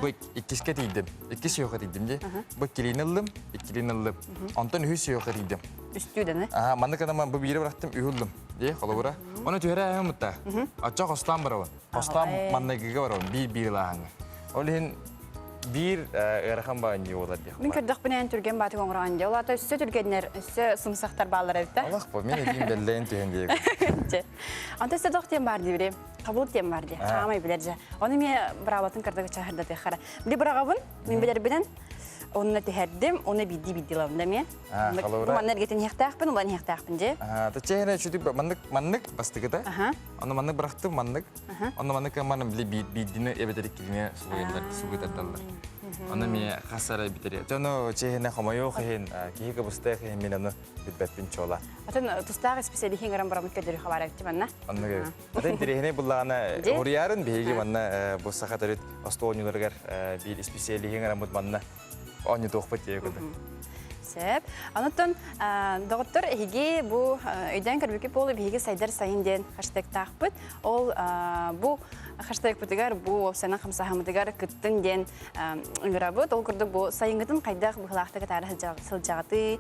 Бу иккиске тийдим. Икки сүйөгө тийдим ди. Бу килинылдым, иккилинылдым. Антон үһү сүйөгө тийдим. Үстүдене. Маннык адам бу бири быраттым үйүлдүм. Ди холобра. Аны төһөрө хамытта. Ача хостан барабын. Хостан манныгыга барабын. Bir лаһаңы. Олин bir эрхан баан ди болар ди. Мен көрдүк менен түрген баты коңраган ди. Олар өссө түргеннер, өссө сымсактар баалар эбит. Аллах бу мен эдин беллен түйен ди. Антон садок тем бар ди бире. Кабыл тем бар ди. Хамай билер же. Аны мен браватын кырдыгы чахырда техара. Били брагабын, мен билер билен онна техердим, оны бидди лавында мен. Бу маннер кетен хектакпын, улан хектакпын же. Та чехне чүтүк маннык бастыгыда. Аны маннык брактым, маннык. Аны маннык манын били биддине эбетерик килине сугуялар, сугутатталар. Аны мен хасара битери. Жоно чехне хамайо хен, киге басты хен мен аны битбетпин чола. Атын тустагы специали хингарам барамыт көдөрү хабар айтты манна. Аны атын дирехне буллагана орыярын беги манна бу сахатарыт астонюларгар бир специали хингарам манна. Они тохпат ягоды. Сеп. Анатон доктор эге бу өйдөн көрбөкө болуп эге сайдар сайын ден хаштаг тахпыт. Ол бу хаштаг бутыгар бу опсана хамсахамдыгар кыттын ден ыңырабыт. Ол курдук бу сайынгытын кайдак быхлактыгы тары сылжагаты.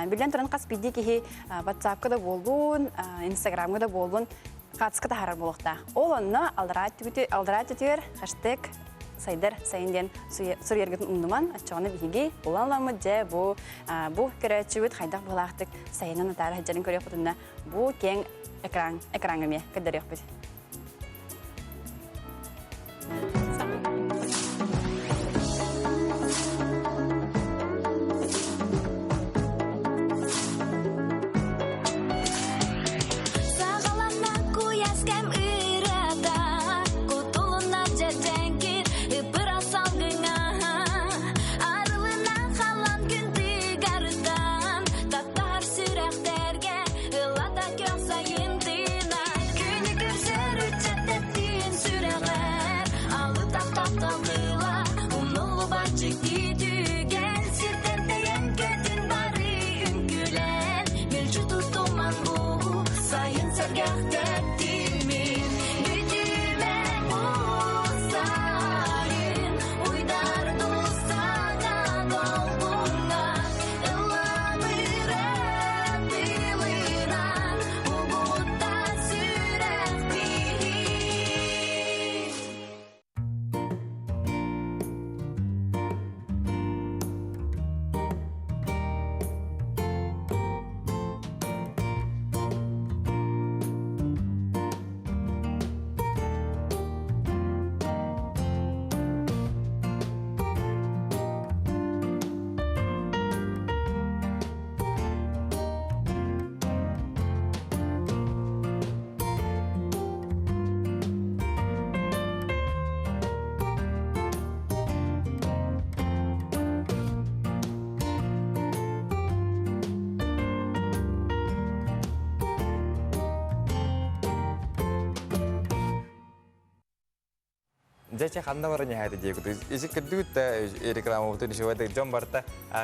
Билен туран кас биди ки WhatsApp-ка да болдун, Instagram-га да болдун. Катска тарар болукта. Ол онна алдрат түтөр хаштаг сайдар сайынден сурьергетін ұндыман, атчағаны бейге боланламы жа бұл көрәтші қайдақ болақтық сайынан атары хаджарын көрек бұтында бұл кен экранғыме көдірек бұд. Жача ханда барыне хайды дегуду. Isi кырдыгытта реклама бутун ишевады жон барта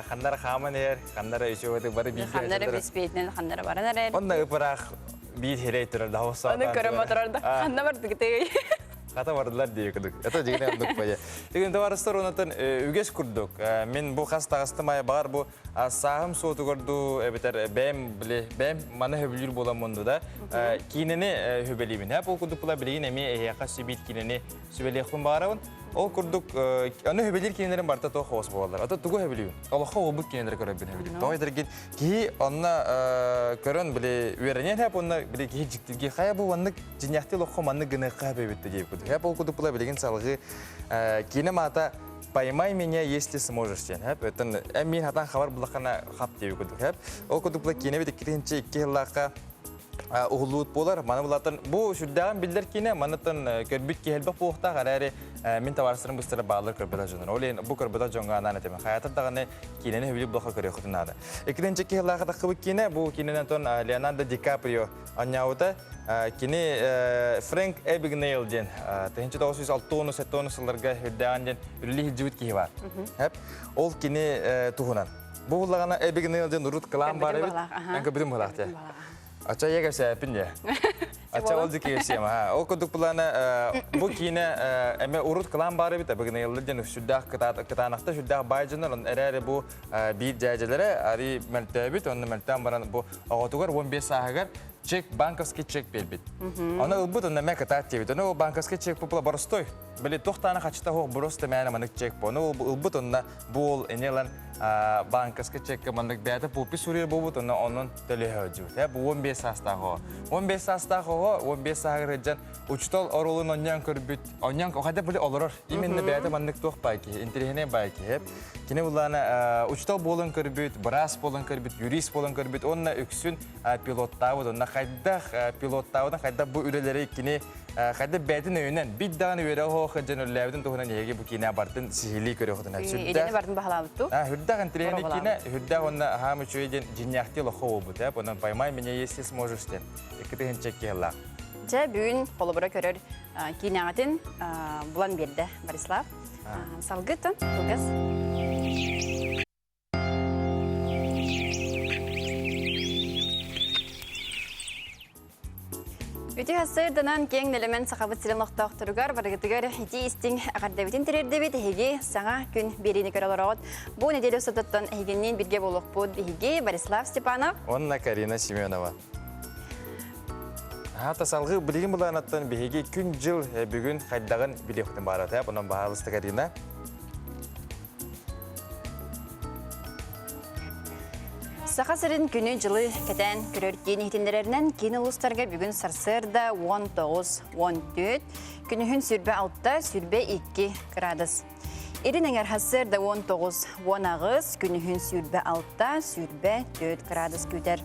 хандара хаман ер, хандара ишевады бары бийди. Хандара беспейтнен хандара баран ер. Онда ыпырак бийди херей турар да хоса. Оны көрөм турарда. Ханда барды кете. Хата бардылар дегуду. Это жигине андык бая. Деген товарыстар онотон үгес курдук. Мен бу хастагастымай бар бу сагым сооту көрдү, эбетер бем мана хөбүлүр боламонду да. Кинени хөбелибин. Хеп окудуп була билген эми яка сибит кинени сүбелехун барабын. Ол курдук аны хөбелер кинелерин барта то хос болалар. Ата тугу хөбелүү. Аллахка обут кинелер көрөбүн хөбелүү. Той дерген ки онна көрөн биле веренен хеп онна биле ки жиктиги хая бу ваннык жинякты лохо манны гыны кабебитте деп куду. Хеп ол куду була билеген салгы кинемата поймай меня, если сможешь. Это мин хатан хабар булахана хап деп куду. Хеп ол куду була кинебит киринче 2 жыллакка угулут болар. Мана булатын бу шуддаган билдер кине манатын көрбүт келбек буукта карары мен товарсырын быстыра баалар көрбөдө жонор. Олен бу көрбөдө жоңганан этем. Хаятырдаганы кинени хөбүлүп булака көрө хутунады. Экинчи кыллага такыбы кине бу киненен тон Леонардо Ди Каприо аньяута кине Фрэнк Эбигнейл ден 1906-7 жылдарга хөддаган ден үлли хижибит ки бар. Хеп ол кине тугунан. Бу булагана Эбигнейл ден урут кылам бар бит. Анка бидим булакта. Ача егер сәпинде. Ача ол дике сема. О кодук плана бу кине эме урут кылам бары бит. Бүгүн елден сүддак кытанакта сүддак байжынын эрәре бу бир жайжалары ари мөлтөбүт. Онун мөлтөн баран бу агатугар 15 сагар чек банковский чек бербит. Аны ылбыт онна мека таттебит. Аны банковский чек попула барыстой. Били токтана качта хок просто мәне манык чек бу. Аны ылбыт онна бул энелан банковский чек мандык бәті пупи сурир бобут онын төлөһө жу. Бу 15 састагы. 15 састагы 15 сагыржан учтол оролун оннян көрбүт. Оннян када били олорор. Именно бәті мандык тох байки, интерене байки. Кине булана учтол болон көрбүт, брас болон көрбүт, юрист болон көрбүт. Онна үксүн пилоттабы, онна кайда пилоттабы, кайда бу үрелери кине кайда бәтин өйнен бит даганы өрө хожан үлләбдин тугунан еге бу кине бартын сихили көрө хотун. Идене бартын бахалабытту. Хүрдаган трени кине, хүрда онна хамы чөйден жинякты лохо бу деп, онан поймай меня если сможешь ден. Экетен чеккела. Же бүгүн колобура көрөр кинегатын булан берди Борислав. Салгытын, тугас. Үтү хасырданан кең элемент сахабыт силенлоктоктургар барыгытыгар хити истиң агардабитин терердебит эһиги саңа күн берини көрөлөрөт. Бу неделе сототтон эһигеннен бирге болокпут биһиги Борислав Степанов. Онна Карина Семенова. Хата салгы билген буланаттан биһиги күн жыл бүгүн кайдаган билектин бары тап, онан баалысты Карина. Сақасырын күні жылы кәтән көрөр кейін хетендерерінен кейін ұлыстарға бүгін сарсырда 19-14, күнігін сүрбе 6, сүрбе 2 градус. Ерін әңер хасырда 19-10, күнігін сүрбе 6, сүрбе 4 градус көтер.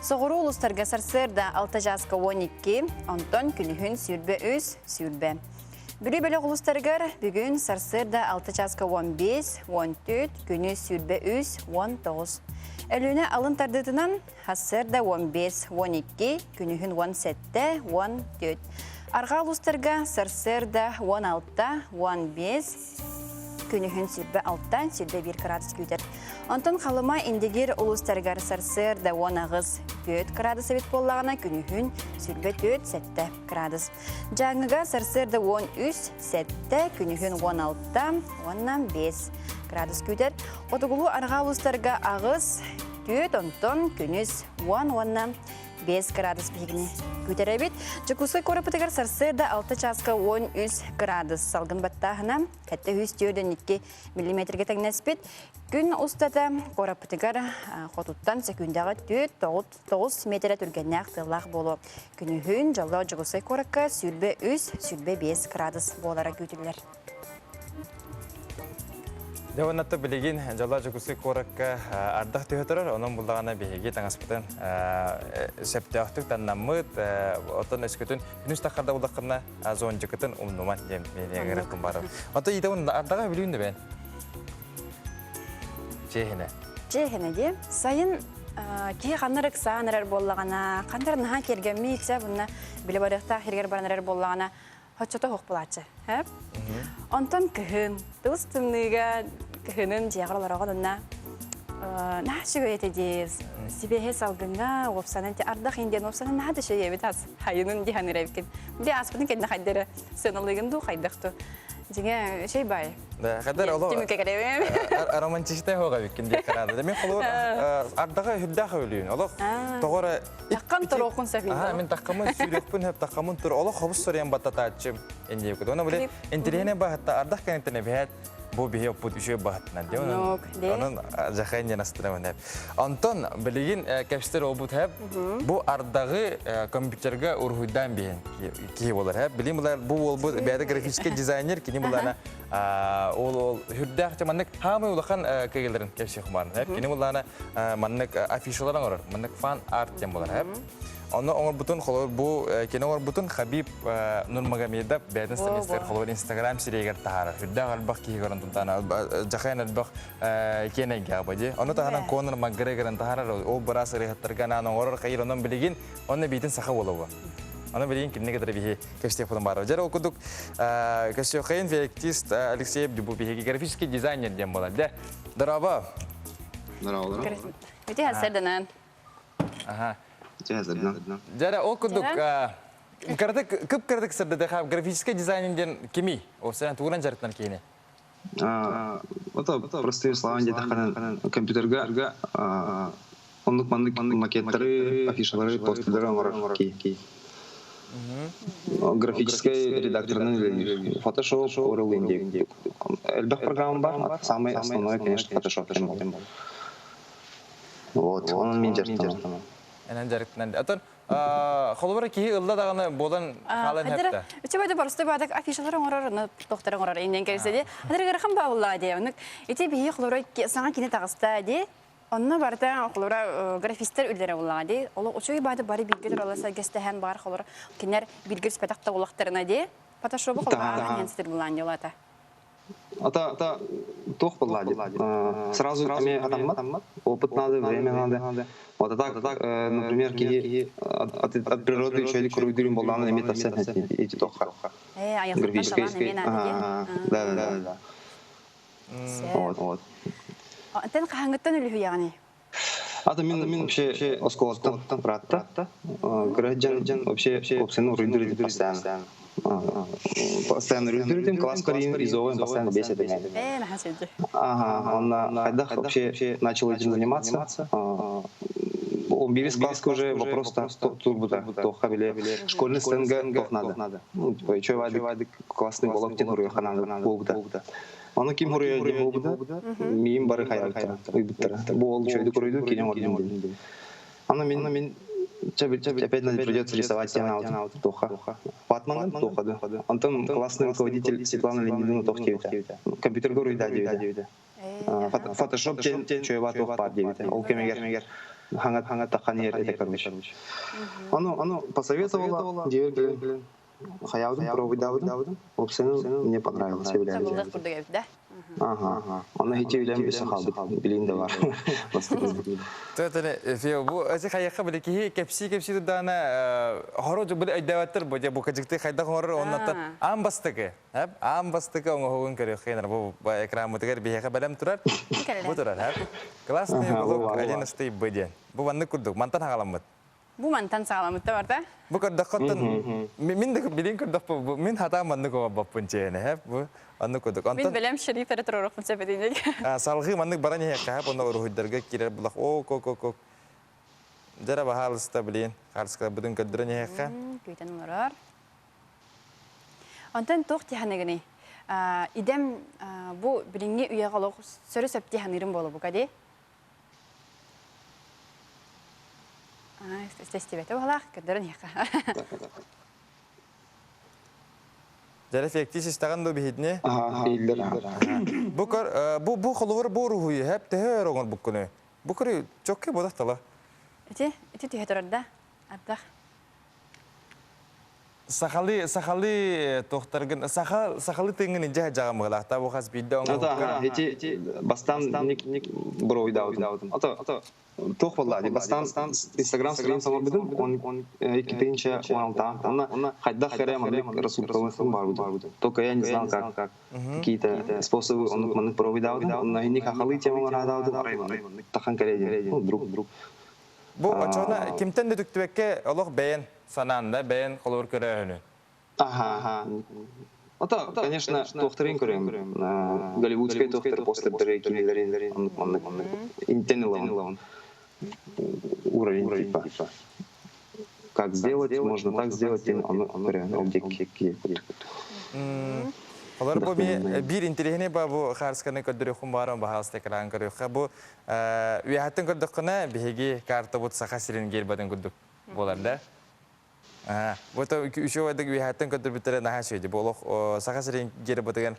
Соғыру ұлыстарға сарсырда 6-12, онтон күнігін сүрбе 3, сүрбе. Бүрі бөлі ұлыстарғар бүгін сарсырда 6-15, 14, күні сүрбе 3, 19. Әліне алын тардытынан хасырда 15-12, күнігін 17-14. Арға ұлыстарға сарсырда 16-15, күнігін сүрбе 6, сүрбе 1 градус көтер. Онтон қалыма индегер ұлыстарғар сарсырда 19-4 градус бет болағына күнігін сүрбе 4-7 градус. Жаңыға сарсырда 13-7, күнігін 16-15 градус көтер. Отығылу арға ұлыстарға ағыз 4, онтон күніс 10-5 градус бейгіне көтер әбет. Жүкусқы көріпітігер сарсырда 6-13 градус салғын баттағына кәтті 104-2 мм тәңнәспет. Күн ұстата көріпітігер қотуттан секундағы 4-9 метрі түргеннәқ тылақ болу. Күні хүн жолы жүкусқы көріккі сүрбе 3, сүрбе 5 градус болара көтілер. Девонатты білеген жала жүкісі қорыққа ардақ түйетірір, оның бұлдағана бейге таңаспытын сәпті таннамыд, отын өскөтін күніс таққарда бұлдаққына зон жүкітін ұмнуман еңіріқін барым. Оты еді оның ардаға білуінде бән? Чехіне? Чехіне де, сайын кей қанырық сағанырар болағана, қандар наға кергенме етсе, бұнна білі барықта хергер баранырар болағана, Хотчото хоқ бұлачы. Онтон күхін, тұлыстымныға күхінін жеғыраларға дұнна нағшы көйеті дейіз. Сибеге салғынға, опсанын те ардақ инден опсанын нағады шөй ебет аз. Хайының деханыр әбікен. Де аспының кәдіне қайдары сөнілігінді қайдықты. Жиге şey bay. Да, кадар оло. Тимүкке керебем. Романтичтай хога биккен дей карады. Демен холор ардага хүддах өлүн. Оло тогора Таккан торокун сафин. мен таккамын сүрөкпүн хеп таккамын тур. Оло хобус сорян бататачым. Энди көдө. Оны биле интерене бахта ардах канетне бет. Бу бие опут ишө бахтынан де. Онун жахайын настырамын. Антон билигин кепстер обут хеп. Бу ардагы компьютерге ургуйдан бен ки болар хеп. Билим булар бу болбу бәдә графический дизайнер кини буларна ол хүрдәк чаманнык хамы улахан кегелдерин кепсе хуман хеп. Кини буларна маннык афишаларың орар. Маннык фан арт тем болар хеп. Оны оңор бутун холор бу кино оңор бутун Хабиб Нурмагомедов бәдән стилистер холор Instagram сирегер тахар. Хүрдәк албак ки горан тутана жахайын албак кенеге абади. Оны тахаран Конор Макгрегорын тахар ол барас рехаттарган оңор кайыр онун билигин оны битин саха болобу. Оны билигин кинеге дәрбихи кепстепун бар. Жара окудук кәсөкәйин фектист Алексей Бу бихи графический дизайнер дем болар. Да. Дараба. Дараба. Өте хәсәрдәнән. Ага. Жара окудук кырдык кып кырдык сырды хаб графический дизайнерден кими? О сен туран жарыттан кийне. Это простыми словами где-то компьютерга ондук мандык макеттары, афишалары, постердары ки. Графический редакторный Photoshop, Corel India. Эльбах программа бар, самый основной, конечно, Photoshop. Вот, он мен жарыттан. Энен жарыктан. Атон холбора ки ылда даганы болан халын хепте. Үчөбөдө барысты бадак афишалар оңорор, тохторун оңорор инен келсе. Адыр гырхан баулла ди. Уну эти бии холора саңа кине тагыста ди. Онны барда холора графистер үлдере булла ди. Оло учуй бады бары билгелер аласа гестеһен бар холора кинер билгел спетакта улактарына ди. Photoshop'u холора янстер булан дилата. Это тох подлади. Сразу ими атаммат, опыт надо, время надо. Вот так, например, от природы человек кругдырим болдан имеет все эти тоха. Графические. Да. Вот. Тен хангаттан үлү ягани. Это мен вообще осколоттан братта. Граждан вообще опсену рындырды постоянно. Постоянно рындырдым, класс корин, изовым, постоянно бесит меня. Он вообще начал этим заниматься. Он бирис класс уже вопрос турбута, то хабиле школьный стенга надо. Ну типа еще вады классный болок тенуру ханада болда. Оны ким хурыя деп болда. Мим бары хаялта. Уйбуттара. Бол чойду көрөйдү кенен ордун. Аны мен опять надо придется рисовать стену тоха. Ватман тоха да. Антон классный руководитель Светлана Леонидовна Тохтевита. Компьютер гору да девита. Photoshop чойва тох пар девита. Ол кемегер хангат тахан ер это короче. Оно посоветовала девита. Хаявдым, пробовать опцияны мне понравилось. Ага. Она хитейлем бесе халды. Билинде бар. Тотале фео бу ази хаяка билеки кепси дана хорожу бил айдаваттыр бу же бу кажыкты хайда хорор оннаттан амбастыгы. Амбастыгы оңогун керек хенер бу экран мутгер бияка балам турар. Бу турар. Классный блог один стэй беден. Бу ванны курдук мантан хагаламмыт. Бу мантан сагаламытта барда? Бу кырдаккаттан мен де билин кырдак бу мен хата манны кого баппынчене бу анны курдук. Мен билем шерифтер туророк мусабединек. Салгы манны баран яка онда урухуйдарга кирер булак о ко. Жара бахалыста билин. Халыска будун кырдыран яка. Күйтен урар. Антан тохти ханегени. Идем бу билинге уягалык сөрө сөпти ханырым болобу кади. Стестивете олах, кадырын яка. Жара фектис истаган до бихидне. Бу холовор бу рухуй хеп те рогон буккуны. Бу кыры чокке бодактала. Эти тиһеторда ардах. Сахали тохтаргын сахали теңин жа жагамыгылакта бу хас бидде оңго. Эти бастан ник броуйда. Ата тох боллади бастан Instagram скрин сама бидим он экипенча уалта. Она хайда херем расултовым барбуду. Только я не знал как какие-то способы он маны провода. Он ник хахали тема радауды. Тахан кереди. Друг. Бу ачона кимтен дүктүбекке олох бен сананда бен колор көрөөнү. Ата, конечно, тохтарын көрем. Голливудский тохтар после брейкинглерин, он интенилован. Уровень типа. Как сделать, можно так сделать, он реально объективный. Олар бу бир интерехне ба бу харсканы көдөрө хумбаран бахалсты кран көрө бу уяттын көрдөккөне биги карта бут сахасирин гербадын күдүк болар да. Вот үчөө адык уяттын көдөр битере наха сөйдү. Болох сахасирин гербадын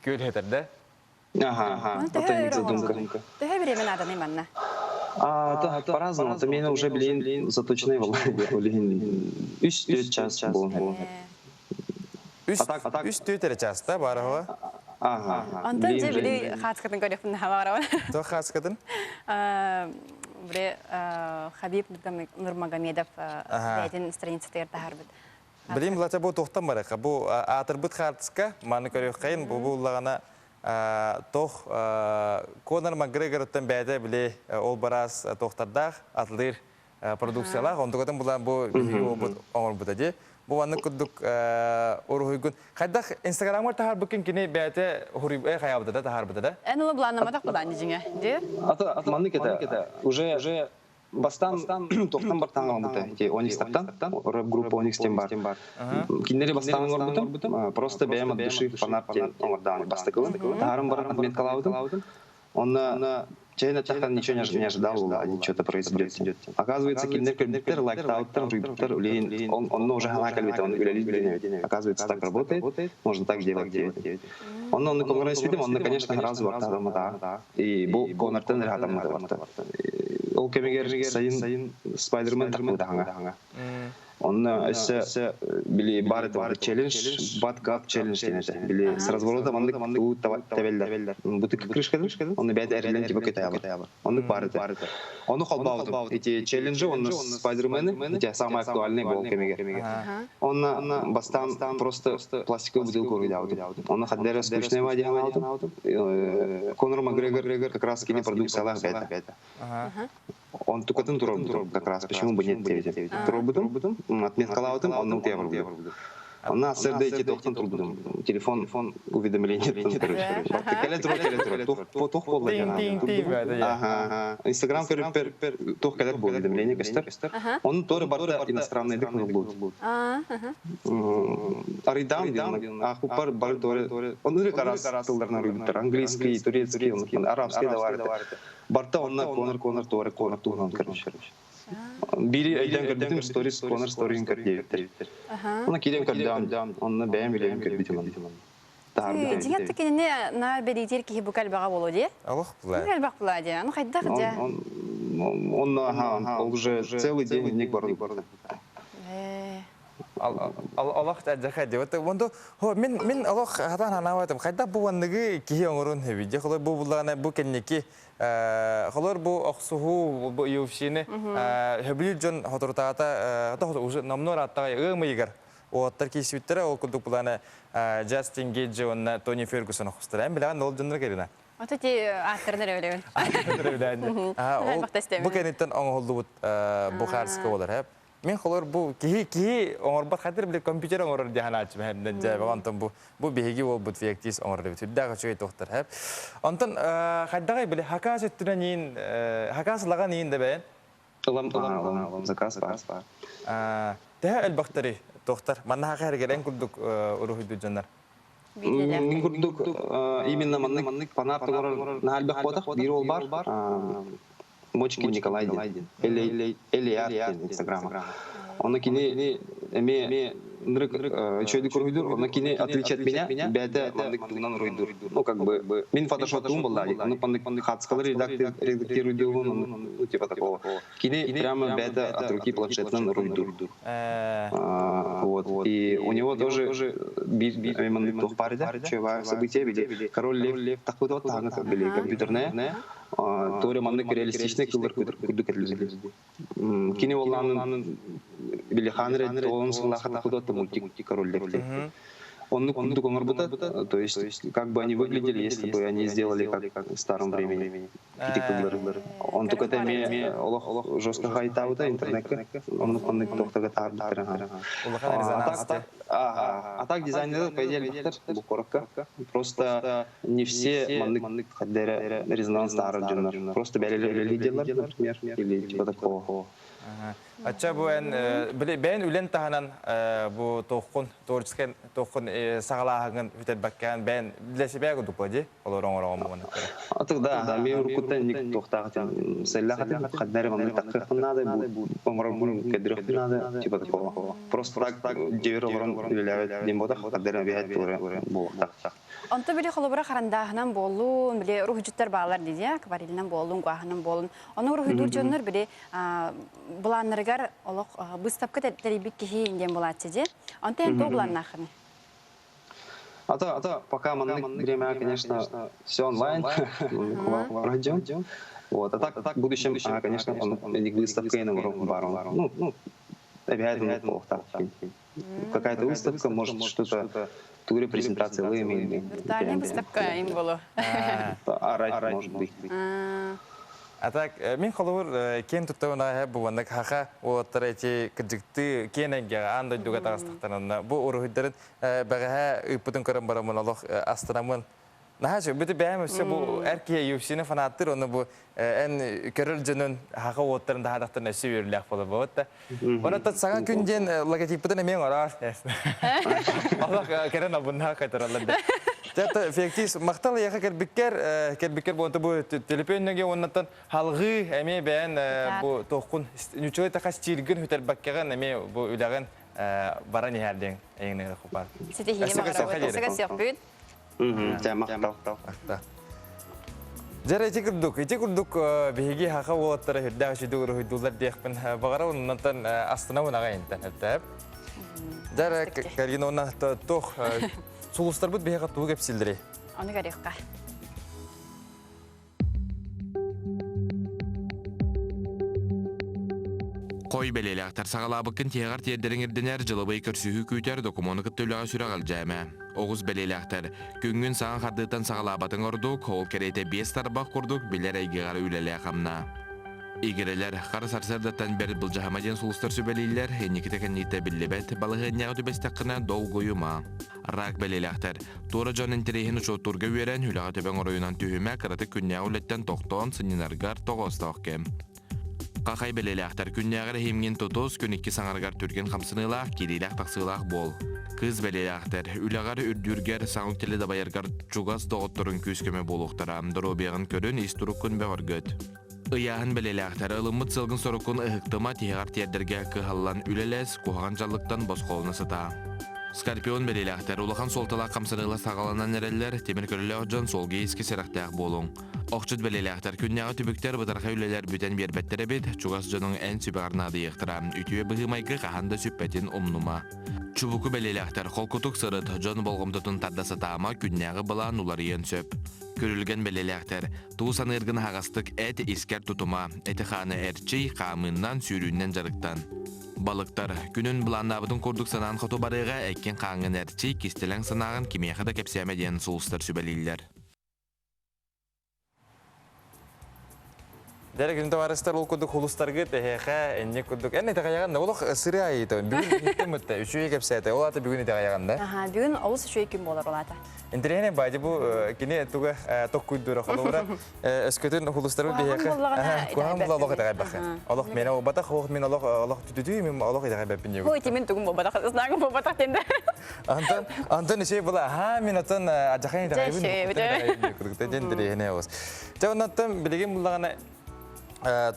көл хетер да. Это не задумка. Ты времени надо не манна. Да, по-разному. Это меня уже, заточенный волен. 3 час был. Үс түйтері часта бары ғой? Антон же білі қатысқатын көрекпін хавара. Тоқ қатысқатын? Білі Хабиб Нурмагомедов бәйден страницатерді харбыд. Білейм, бұлата бұл тоқтан бараққа. Бұл атыр бұд қатысқа, маны көрек қайын, бұл ұлағана тоқ Конор Макгрегорттан бәйді білі ол барас тоқтардақ атылыр продукциялақ. Ондығатын бұлан бұл оңыр бұд bu anı kuduk oruhuygun. Kaddak Instagram'da tahar bugün kini beyte huribaya kayabda da tahar bada da. En ola bulanamadak bulanıcıya. Diyor. Ata manlık ete. Уже бастан тоқтан бар таңған бұты. Оникстақтан, группа Оникстен бар. Киндері бастан оңыр бұты. Просто бәйім от души фанаттен оңырдан бастықылын. Тағарым бар отметкалаудым. Он чайно тахтан ничего не ожидал, они что-то произойдет. Оказывается, киндер, лайктауттер, рыбтер, он уже ганакальвит, он улялит. Оказывается, так работает, можно так делать. Он конкуренс видим, он, конечно, раз варта. И был конортен рядом варта. Ол кемегер сайын Спайдермен так мудага. Он били бар челлендж, батгап челлендж денеже. Били с разворотом он тавелдер. Бутык крышкадан, он бәд әрелен типа кетаябы. Он барды. Он холбауды. Эти челленджи, он Спайдермены, эти самые актуальные был кемегер. Он бастан просто пластиковую бутылку рыдауды. Он ходдері скучный воде алды. Конор Макгрегор как раз кинопродукциялар бәді. Он тукатын туром как раз, почему бы нет тебе. Турбудум, отметкалаудым, он на тебя. Он на сердечке тоқтан турбудум. Телефон уведомление. Тох болды. Инстаграм тох кәдер бұл уведомление кәстер. Он тоже барда иностранный дык был. Аридам, ақупар бар торе. Он уже карас тылдарына рүйбіттер. Английский, турецкий, арабский да бар. Барта онна конор туған көрмешер. Бири айдан көрдім сторис конор көрдім. Оны кейден көрдім, оны бәйім білейім көрдім. Жеңетті кеніне на беретер кейі бұл кәлбаға болу де? Аллах бұлай. Кәлбақ бұлай де, оны қайдақ де? Он уже целый день нек барды. Аллах тәджәхә деп. Мен Аллах хатан анаватым. Қайдақ бұл вандығы кейі оңырын хевиде. Қолай бұл бұлағына бұл кәннеке Холор бу оксуху бу юфшини хөбүл жон хотуртаата уже намнор аттага ымыйгар оттар кисүттер ол кудук булана Джастин Гейдж онна Тони Фергюсон хустарам билан ол жондар келина. Отти актердер өлөбүн. Бу кенеттен оңолду бу харска болар хеп. Мен холор бу ки оңор бар хатыр биле компьютер оңор жана ачып хенден жайбаган антон бу беги ол бу фектис оңор деп түддагы чөй токтор хеп. Антон хаддагы биле хакас өттүрөнүн хакаслаган ин дебен. Улам заказ бар. Тэ элбактары токтор. Манна хакар келен курдук урухуйду жандар. Мен курдук именно маннык панаттар налбак бодак бир ол бар. Мочкин Николайдин, Элиар Инстаграма. Он кине чойды кургидур, он кине отличает меня, бәді мандык тугнан ройдур. Ну как бы мен фотошоптум был, он пандык хатскалар редактирует, ну типа такого. Кине прямо бәді от руки планшетнан ройдур. Вот. И у него тоже мандык тух парида, чойва события били. Король Лев такой вот тагнат били компьютерная. Торе мандык реалистичный кылдар курдук этлизди. Кине олланын били ханрет он сылахата кудотта мультик король Лев. Он курдук оңорбута, то есть как бы они выглядели, если бы они сделали как в старом времени. Он только это олох жестко хайтаута интернетке, он тоқтага тағып А так дизайнеры, по идее, бу коротко. Просто не все маннык ходдері резонанс тағыры. Просто бәрелі лидерлар, например, или типа такого. Ача бу бен үлен таханан бу тоққын творческий тоққын сағалағын үтәтбәккән бен билесебе гудуподи олорон муна. Атык да, мен рукуттан ник тоқтағын сәллахатын қаддары маннык таққынады, бу помрабун кедрөхнады, типа такого. Просто так девер олорон үлеләвет дембода қаддары бәйт бу тақта. Онто биле холобра харандахынан болун, биле рухжуттар баалар диди я, кабарилнан болун, гуахынан болун. Оны рухидур жоннор биле буланнаргар олох выставка терибик кихи инден булатчы же. Онто энто буланнахын. А пока маннык время, конечно, все онлайн, радио. Вот, а так в будущем, конечно, выставка и барон. Ну, обязательно плохо. Какая-то выставка, может что-то туре презентация вы имеете. Виртуальная выставка им было. Арать может быть. А так, мен холовур кен туттауна буваннык хаха оттарайти кыджыкты кененге андай дуга тагыстыктарына бу урухиддерин багаха ыппытын көрөн барамын олох астынамын. Нахажы бити бәмөсө бу эркие юфсини фанаттыр оны бу эн көрөл жөнөн хака оттарын да хадактарына сөйүрлөк болот болот. Оны тат сага күнден логотипten мен орар. Аллах керен абунна кайтаралды. Жата фектис мактал яка кербикер болду бу телефоннеге оннан халгы эме бен бу токун нүчөй така стилген хөтелбаккаган эме бу үлаган барани харден эйне хупар. Сите хине магара сеппүт. Мактал. Жара ити курдук биги хака оттары хөддәши дугуру дулар дехпен багара оннан астына унагайынтан өттәп. Жара калгинона тох сулустар бут бега тугып силдири. Аны гарыкка. Кой белелектер сагалабыкын тегар тердереңерденер жылыбай көрсүхү күйтер документу кыттылага сүрагал жайма. Оғыз белелектер күнгүн саан хардытан сагалабатын ордук, ол керейте 5 тарбак курдук билер айгыгар үлеле камна. Игерелер қар сарсардаттан бер бұлжахамаден сұлыстар сөбелейлер, енекіте кәннейті білебет, балығы няғы төбестаққына долгойыма. Рак белелектер, тура жон интерейхін ұшоттурға өрен, үліға төбен оройынан түйіме, қыраты күнне үлеттен тоқтон сынинаргар тоғыстақ кем. Қақай белелектер күннеғір хемген тотос күнікке саңаргар түрген қамсынылақ, керейлақ тақсылақ бол. Кыз белелектер, үліғар үрдүргер саңық телі дабайыргар чугас доғыттырын күскеме болуқтара, дұробеғын көрін истұрық күн бәғыргөт. Ыяһын белелектер ылыммыт сылгын сорукун ыһыктыма тиһар тердерге кыһаллан үлелес куһаган жаллыктан босқолуна сыта. Скорпион белелектер улахан солтала камсыныла сагаланан эреллер темир көрөлө жон солге иски серактак болуң. Окчут белелектер күннәгә түбүктер бытарга үлелер бүтән бербеттер бит чугас жонун эн сүбарнады йыктыра. Үтүе быгымайгы каханда сүппетин умнума. Чубуку белелектер холкутук сырыт жон болгомдотун таддасатама күннәгы былан уларыен сөп. Көрүлген белелектер туусан ыргын хагастык эт искер тутума эти ханы эрчи камыннан сүйрүннен жарыктан. Балыктар күнүн буланнабытын курдук санан хоту барыга эккен каңын эрчи кистелең санагын кимияхада кепсемеден сулустар сүбелейлер. Дәрі күнді варыстар ол күдік хулыстарғы тәхеқа әнне күдік. Әнне тәғаяғанда олық сыры айыты. Бүгін еттен мүтті, үшуе кепсәйті. Ол аты бүгін тәғаяғанда? Бүгін олыс үшуе күн болар ол аты. Интерегіне байды бұл кені тұғы тоқ күйдірі қолуыра өскөтін хулыстарғы бейеқі. Куған бұл олық етағай бақы. Олық мені батақ, мен олық түтүтүй, мен олық етағай бәпін егі. Хой, темен тұғын бұл батақ, ысынағын бұл батақ тенді. Антон үшей бұла, мен атын ажақайын етағай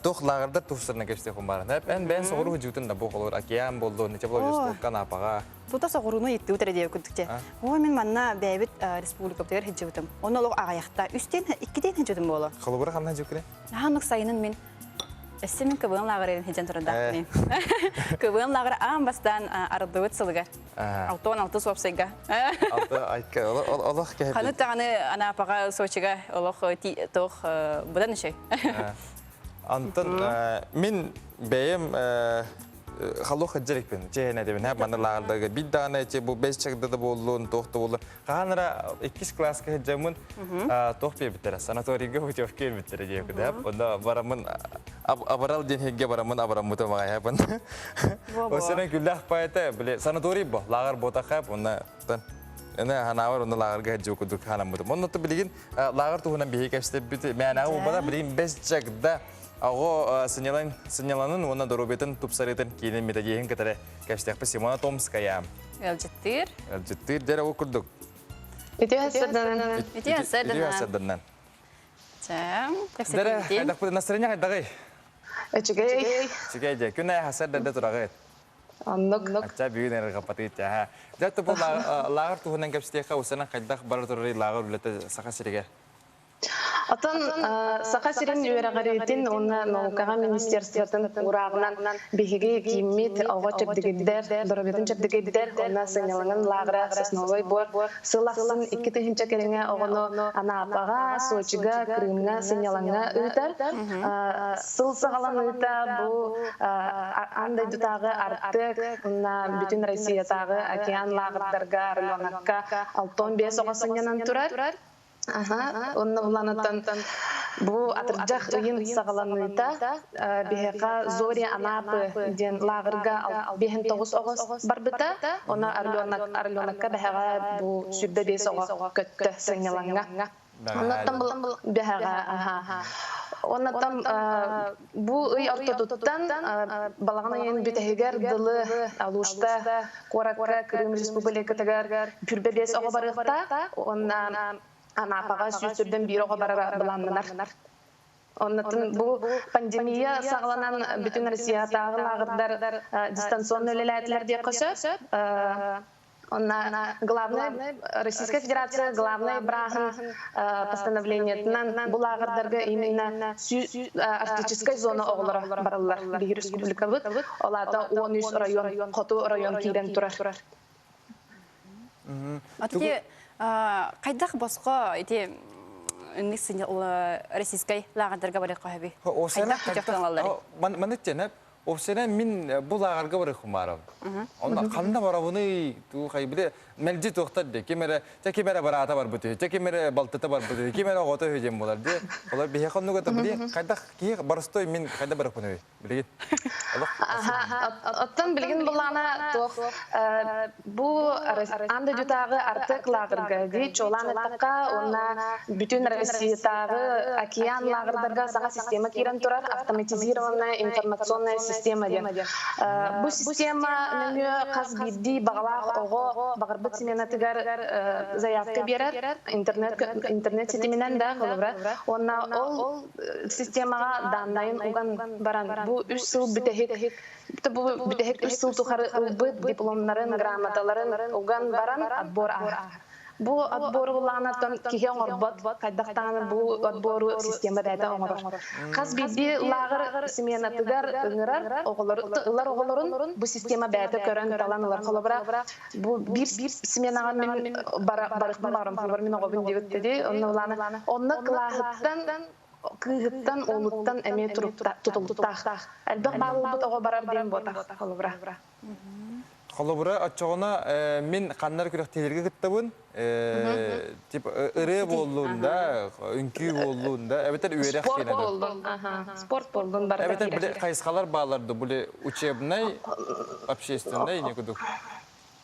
Тох лагарда туфсырна кепсте хумбарын. Эн бен соғыру жүтін да боқылыр. Океан болды, нече болып жүрсі болқан апаға. Тута соғыруны етті өтірі дейі күндікте. Ой, мен манна бәйбіт республика өптегер хеджі өтім. Оны олық ағаяқта. Үстен, иккеден хеджі өтім болы. Қолыбыры қамна жүкірі? Нағанық сайынын мен өсі мен көбіғын лағыр ерін хеджен тұрында. Көбіғын лағыр ағын бастан арыды өт сылығар. 6-16 суапсайға. Олық кәйіп. Қаны тағаны ана апаға соғычыға олық тоқ бұдан үшей. Антон, мен бәйім халу хаджерикпен чехне дебен хап мана лагардагы бидданы че бу 5 чагда да болдун тохто болду канара 2 класска хаджамын тохпе битер санаторийге путевке битер деп деп онда барамын абарал ден хегге барамын абарамыта магай хапын осенен күллах пайта биле санаторий бо лагар бота хап онда Ана ханавар онда лагарга хаджу кудук ханамыта монно то билген лагар тугунан бихи кепсте бит мана убада билген 5 чагда Ого сыняланын оны доробетін тупсаретін кейінен метадейін кітірі кәштеқпі Симона Томская. Әлжеттір? Әлжеттір, дәрі оқырдық. Үтеу әсірдінен. Дәрі, әдіқ бұды настырыня қайдағай? Әчігей. Чігей де, күн әй хасар дәрді тұрағай? Аннық. Әтча бүйін әрі қапаты етті. Дәрті бұл лағыр туғынан кәпстеққа ұсынан қайдақ бары тұрыры лағыр үлеті сақа сірігер? Атын сақа сирен үйерағаретін оны наукаға министерствотын урағынан бейгеге киіммет ауға чәпдігеддер, дұрабетін чәпдігеддер, оны сынялыңын лағыра сосновой бор. Сылақсын 2 түхінші кереңе оғыны Анапаға, Сочиға, Крымға, сынялыңға ұйтар. Сыл сағалан ұйта бұл андай дүтағы артық, бүтін Россиятағы океан лағырдарға, Арленакка, 6-15 оға сынянан тұрар. Онны уланаттан бу атыржах ыйын сагаланыйта бехека Зори Анапы ден лагырга 5-9 огос барбыта она Арленакка бехека бу сүрдө 5 ого көттө сыңяланга оннаттан бул бехека оннаттан бу ый ортотуттан балагына ен бүтегер дылы алушта Коракка Крым Республикатагар бүрбе 5 ого барыкта онна Анапаға сүрден бир оға бара бұланнанар. Оннатын бұл пандемия сағыланан бүтін Россиятағы лағырдар дистанционный өлеләтілерде қосы. Российская Федерация главный брахын постановлениетінен бұл лағырдарға именно арктической зона оғылары баралар. Бейгі республика бұд, олада 13 район, қоту район кейден тұрар. Қайдақ босқа үнік российскай лағадарға барық қойбі? Қайдақ күтіқтің аллары? Мәні теніп, Овсена мен бұл ағарға барық құмарым. Қанда барабыны қайбіде мәлді тоқтады. Кемері барата бар бұты, кемері балтыта бар бұты, кемері оғыта өйден болар. Олар бейхеқан нүгіті біле, қайдақ кейі барыстой мен қайда барық бұны білген? Оттан білген бұлана тоқ. Бұл анды дүтағы артық лағырға дей, чолан әттіққа онна бүтін Россиятағы океан лағырдарға саға система керен тұрар, автоматизированная информационная система ден. Бұл система нөмі қаз бидді бағалақ оғы бағырбыт семенатығар заявка берер, интернет сетіменен да қылыбыра. Онна ол системаға данайын оған баран. Бұл 3 сыл бүтәхек. Бұл бүтәхек 3 сыл тұқары ұлбыт дипломларын, грамоталарын оған баран отбор ағыр. Бұл отборы ұланаттан кейен орбат, қайдақтаны бұл отборы система дәді оңырыр. Қаз бейді лағыр семенатығар ұңырар, ұлар оғылырын бұл система бәді көрін талан ұлар қолыбыра. Бұл бір семенаға мен барықпын бағырым қолыбыр мен оғыбын дебіттеді. Оны қылағыттан кыгыттан олуттан эме тутулуттах. Әлбәқ бағылбыт оға барар дейін ботақ қолыбыра. Қолыбыра атчоғына мен қандар күрек телерге күттабын, ұры болуында, үнкі болуында, әбетер үйерек кенеді. Спорт болуын бар. Әбетер қайысқалар бағаларды, бұл учебнай, общественнай, не күдік?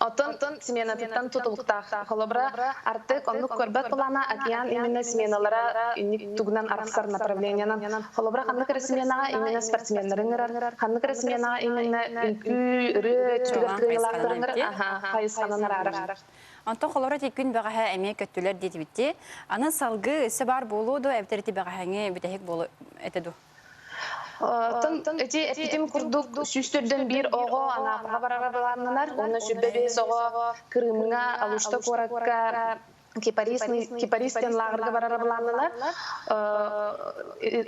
Отын сменатыттан тутулуктах. Қолыбыра артық онлық көрбәт болана океан именно сменалара тугынан арықсар направлениянан. Қолыбыра қаннықыры сменаға именно спортсменлерін ұрар, қаннықыры сменаға именно үнкі, үрі, түтігір қиылақтырын ұрар, қайысқанын ұрар. Антон қолыбыра тек күн бағаға әме көттілер деді бітті. Аны салғы өсі бар болуды, әбтереті бағағаңы бүтәхек болу әтеді. Өте әпетім күрдік сүстерден бір оғы Анапаға барара баланынар, оны сүрбебес оғы Крымға, Алушта Коракка, Кипаристен лағырға барара баланынар.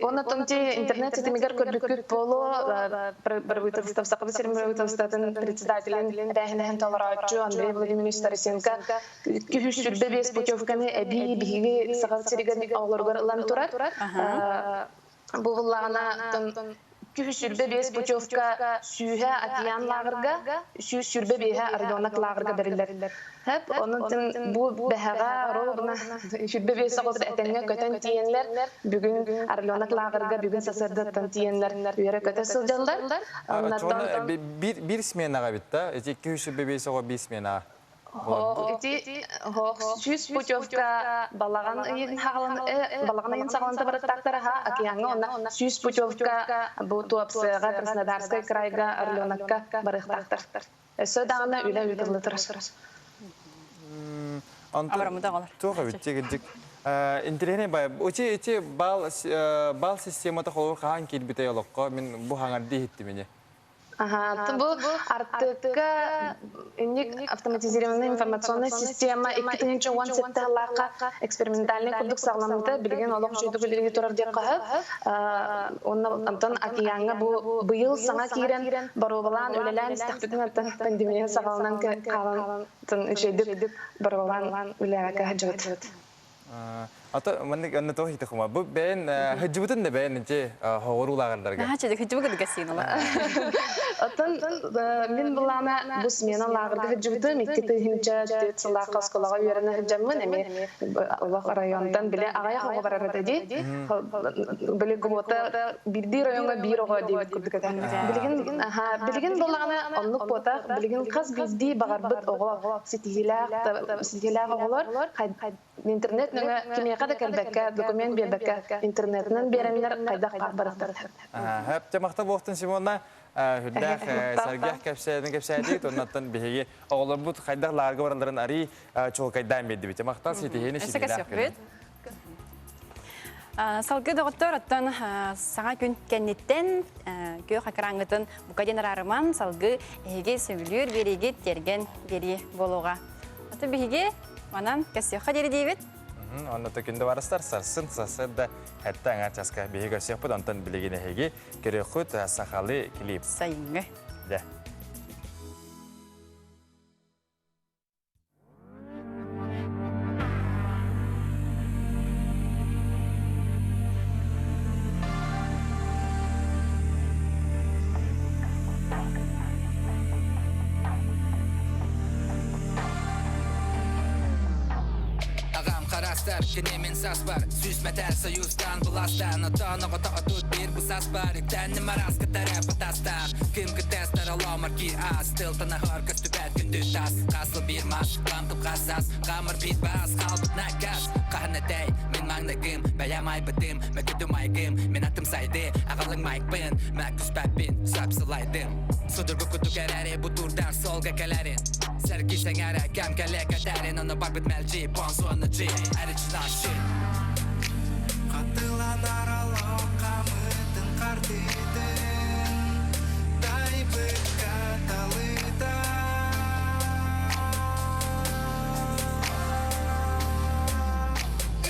Оны тұнте интернет сетімегер көрдік болу правительств, сақыбы серім правительстватын председателін бәхінәхін толарачу Андрей Владимирович Тарасенко күхі сүрбебес путевканы әбей сағал сереген оғылырғыр ұлан тұрар. Бұғылағына Kühü sürbe bes puçovka sühe atiyan lağırga, sürbe behe arıdonak lağırga verirler. Hep onun için bu behaga roğuna sürbe bes oğuz etenge köten tiyenler, bugün arıdonak lağırga, bugün sasırdattan tiyenler, üyere köte sılcalılar. Bir smenaga bitti. 2 sürbe besi o bir smenaga. Süs puçovka balağan ayın sağlanta barıttaqtara ha akiyanga ona süs puçovka bu Tuapsıga, Krasnodarskaya krayga, Arlionakka barıttaqtar. Södağına üle ütürlütür. Abramıda qalır. Toqa bitecek. İnternet bay. Oçi bal sistemata xolur qahan kelbite yoloqqa men bu hangar deyitdi meni. Bu artık автоматизированная информационная система 2017 жылға экспериментальный курдук сағламында білген олық жүйдік үлігі тұрар деп қағып, ондан акиянға бұйыл саңа кейрен баруылан өлелән істіқтігін аттан пандемия сағалынан қалантын жүйдік баруылан өлеләға қағып. Ata manik anna toh hita kuma. Bu ben hajibutun ne ben nece hoğuru lağırlarga. Ha çedik hajibut gıdgasın ola. Atan min bulana bu smena lağırga hajibutum ikti hinca tsala qaskolaga yerine hajamın emi Allah rayondan bile ağaya hoğu barar dedi. Bile gumota bir rayonga bir oğa deyip kurdukatan. Bilgin bulana onluk pota bilgin qaz bizdi bagarbıt oğa sitihilaq oğlar internet nöge kimye qada kelbekka dokument berbekka internetden berenler qayda qabarıqtar. Hep temaqta boqtun Simonna hüddaq sargah kapsaydı tonattan bihigi oğlan bu qayda larga baranların ari çok qaydan beddi bite maqtan sitihini sitihilaq. Salgı doktor attan sağa gün kennitten göğe kakrangıtın bu kadar ararman salgı hege sevilür berigi tergen beri boluğa. Atı bihigi manan kasyoqa deri deyibet. Onda tökünde varastar sarsın sasır da hatta angar çaska bihi kasyoq bu ondan biligine hege kerexut saxalı klip. Sayıngı. De. Karastar, kinemin sas var. Süsmeter sayustan bulastan. Atana gota atut bir bu sas var. İktenli maraska tarafı tasta. Kim kıtestar alamar ki az. Tiltana harkas tübet gündüz tas. Kaslı bir mas, kamtıp kassas. Kamar bit bas, kalbıt nakas. Kahnetey, min mangnagim. Bayamay batim, meküdüm aygim. Min atım saydı, ağalın maykbin. Mekus pepin, sapsalaydım. Sudur bu kutu kereri, bu turdan solga kelerin. Sergi sengere, kem kele kaderin. Onu bak bitmelci, bonsu anıcı. Original shit. Katılan aralı kamıtın kartidin. Daybık katalıda.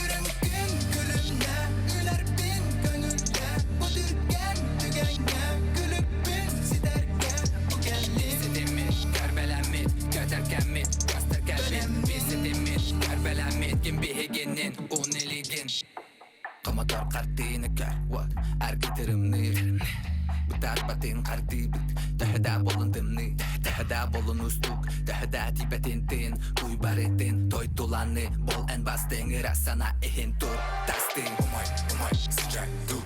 Ürünkün gülümle, üler bin gönülle. Bu dürgen dügenge, gülüp bin siderken. Bu gelli sidimit, görbelenmit, göterkenmit, gösterkenmit. Bir sidimit, görbelenmit, kim bihiginin, uneligin. Kamador kartini kar, what? Ergitirimni. Butar batin kartibit. Tahda bolundimni, tahda bolun ustuk. Tahda tibetintin, kuybaretin. Toy tulanni, bol en bastin. Rasana ehin tur, tastin. Umay, sıcak dur.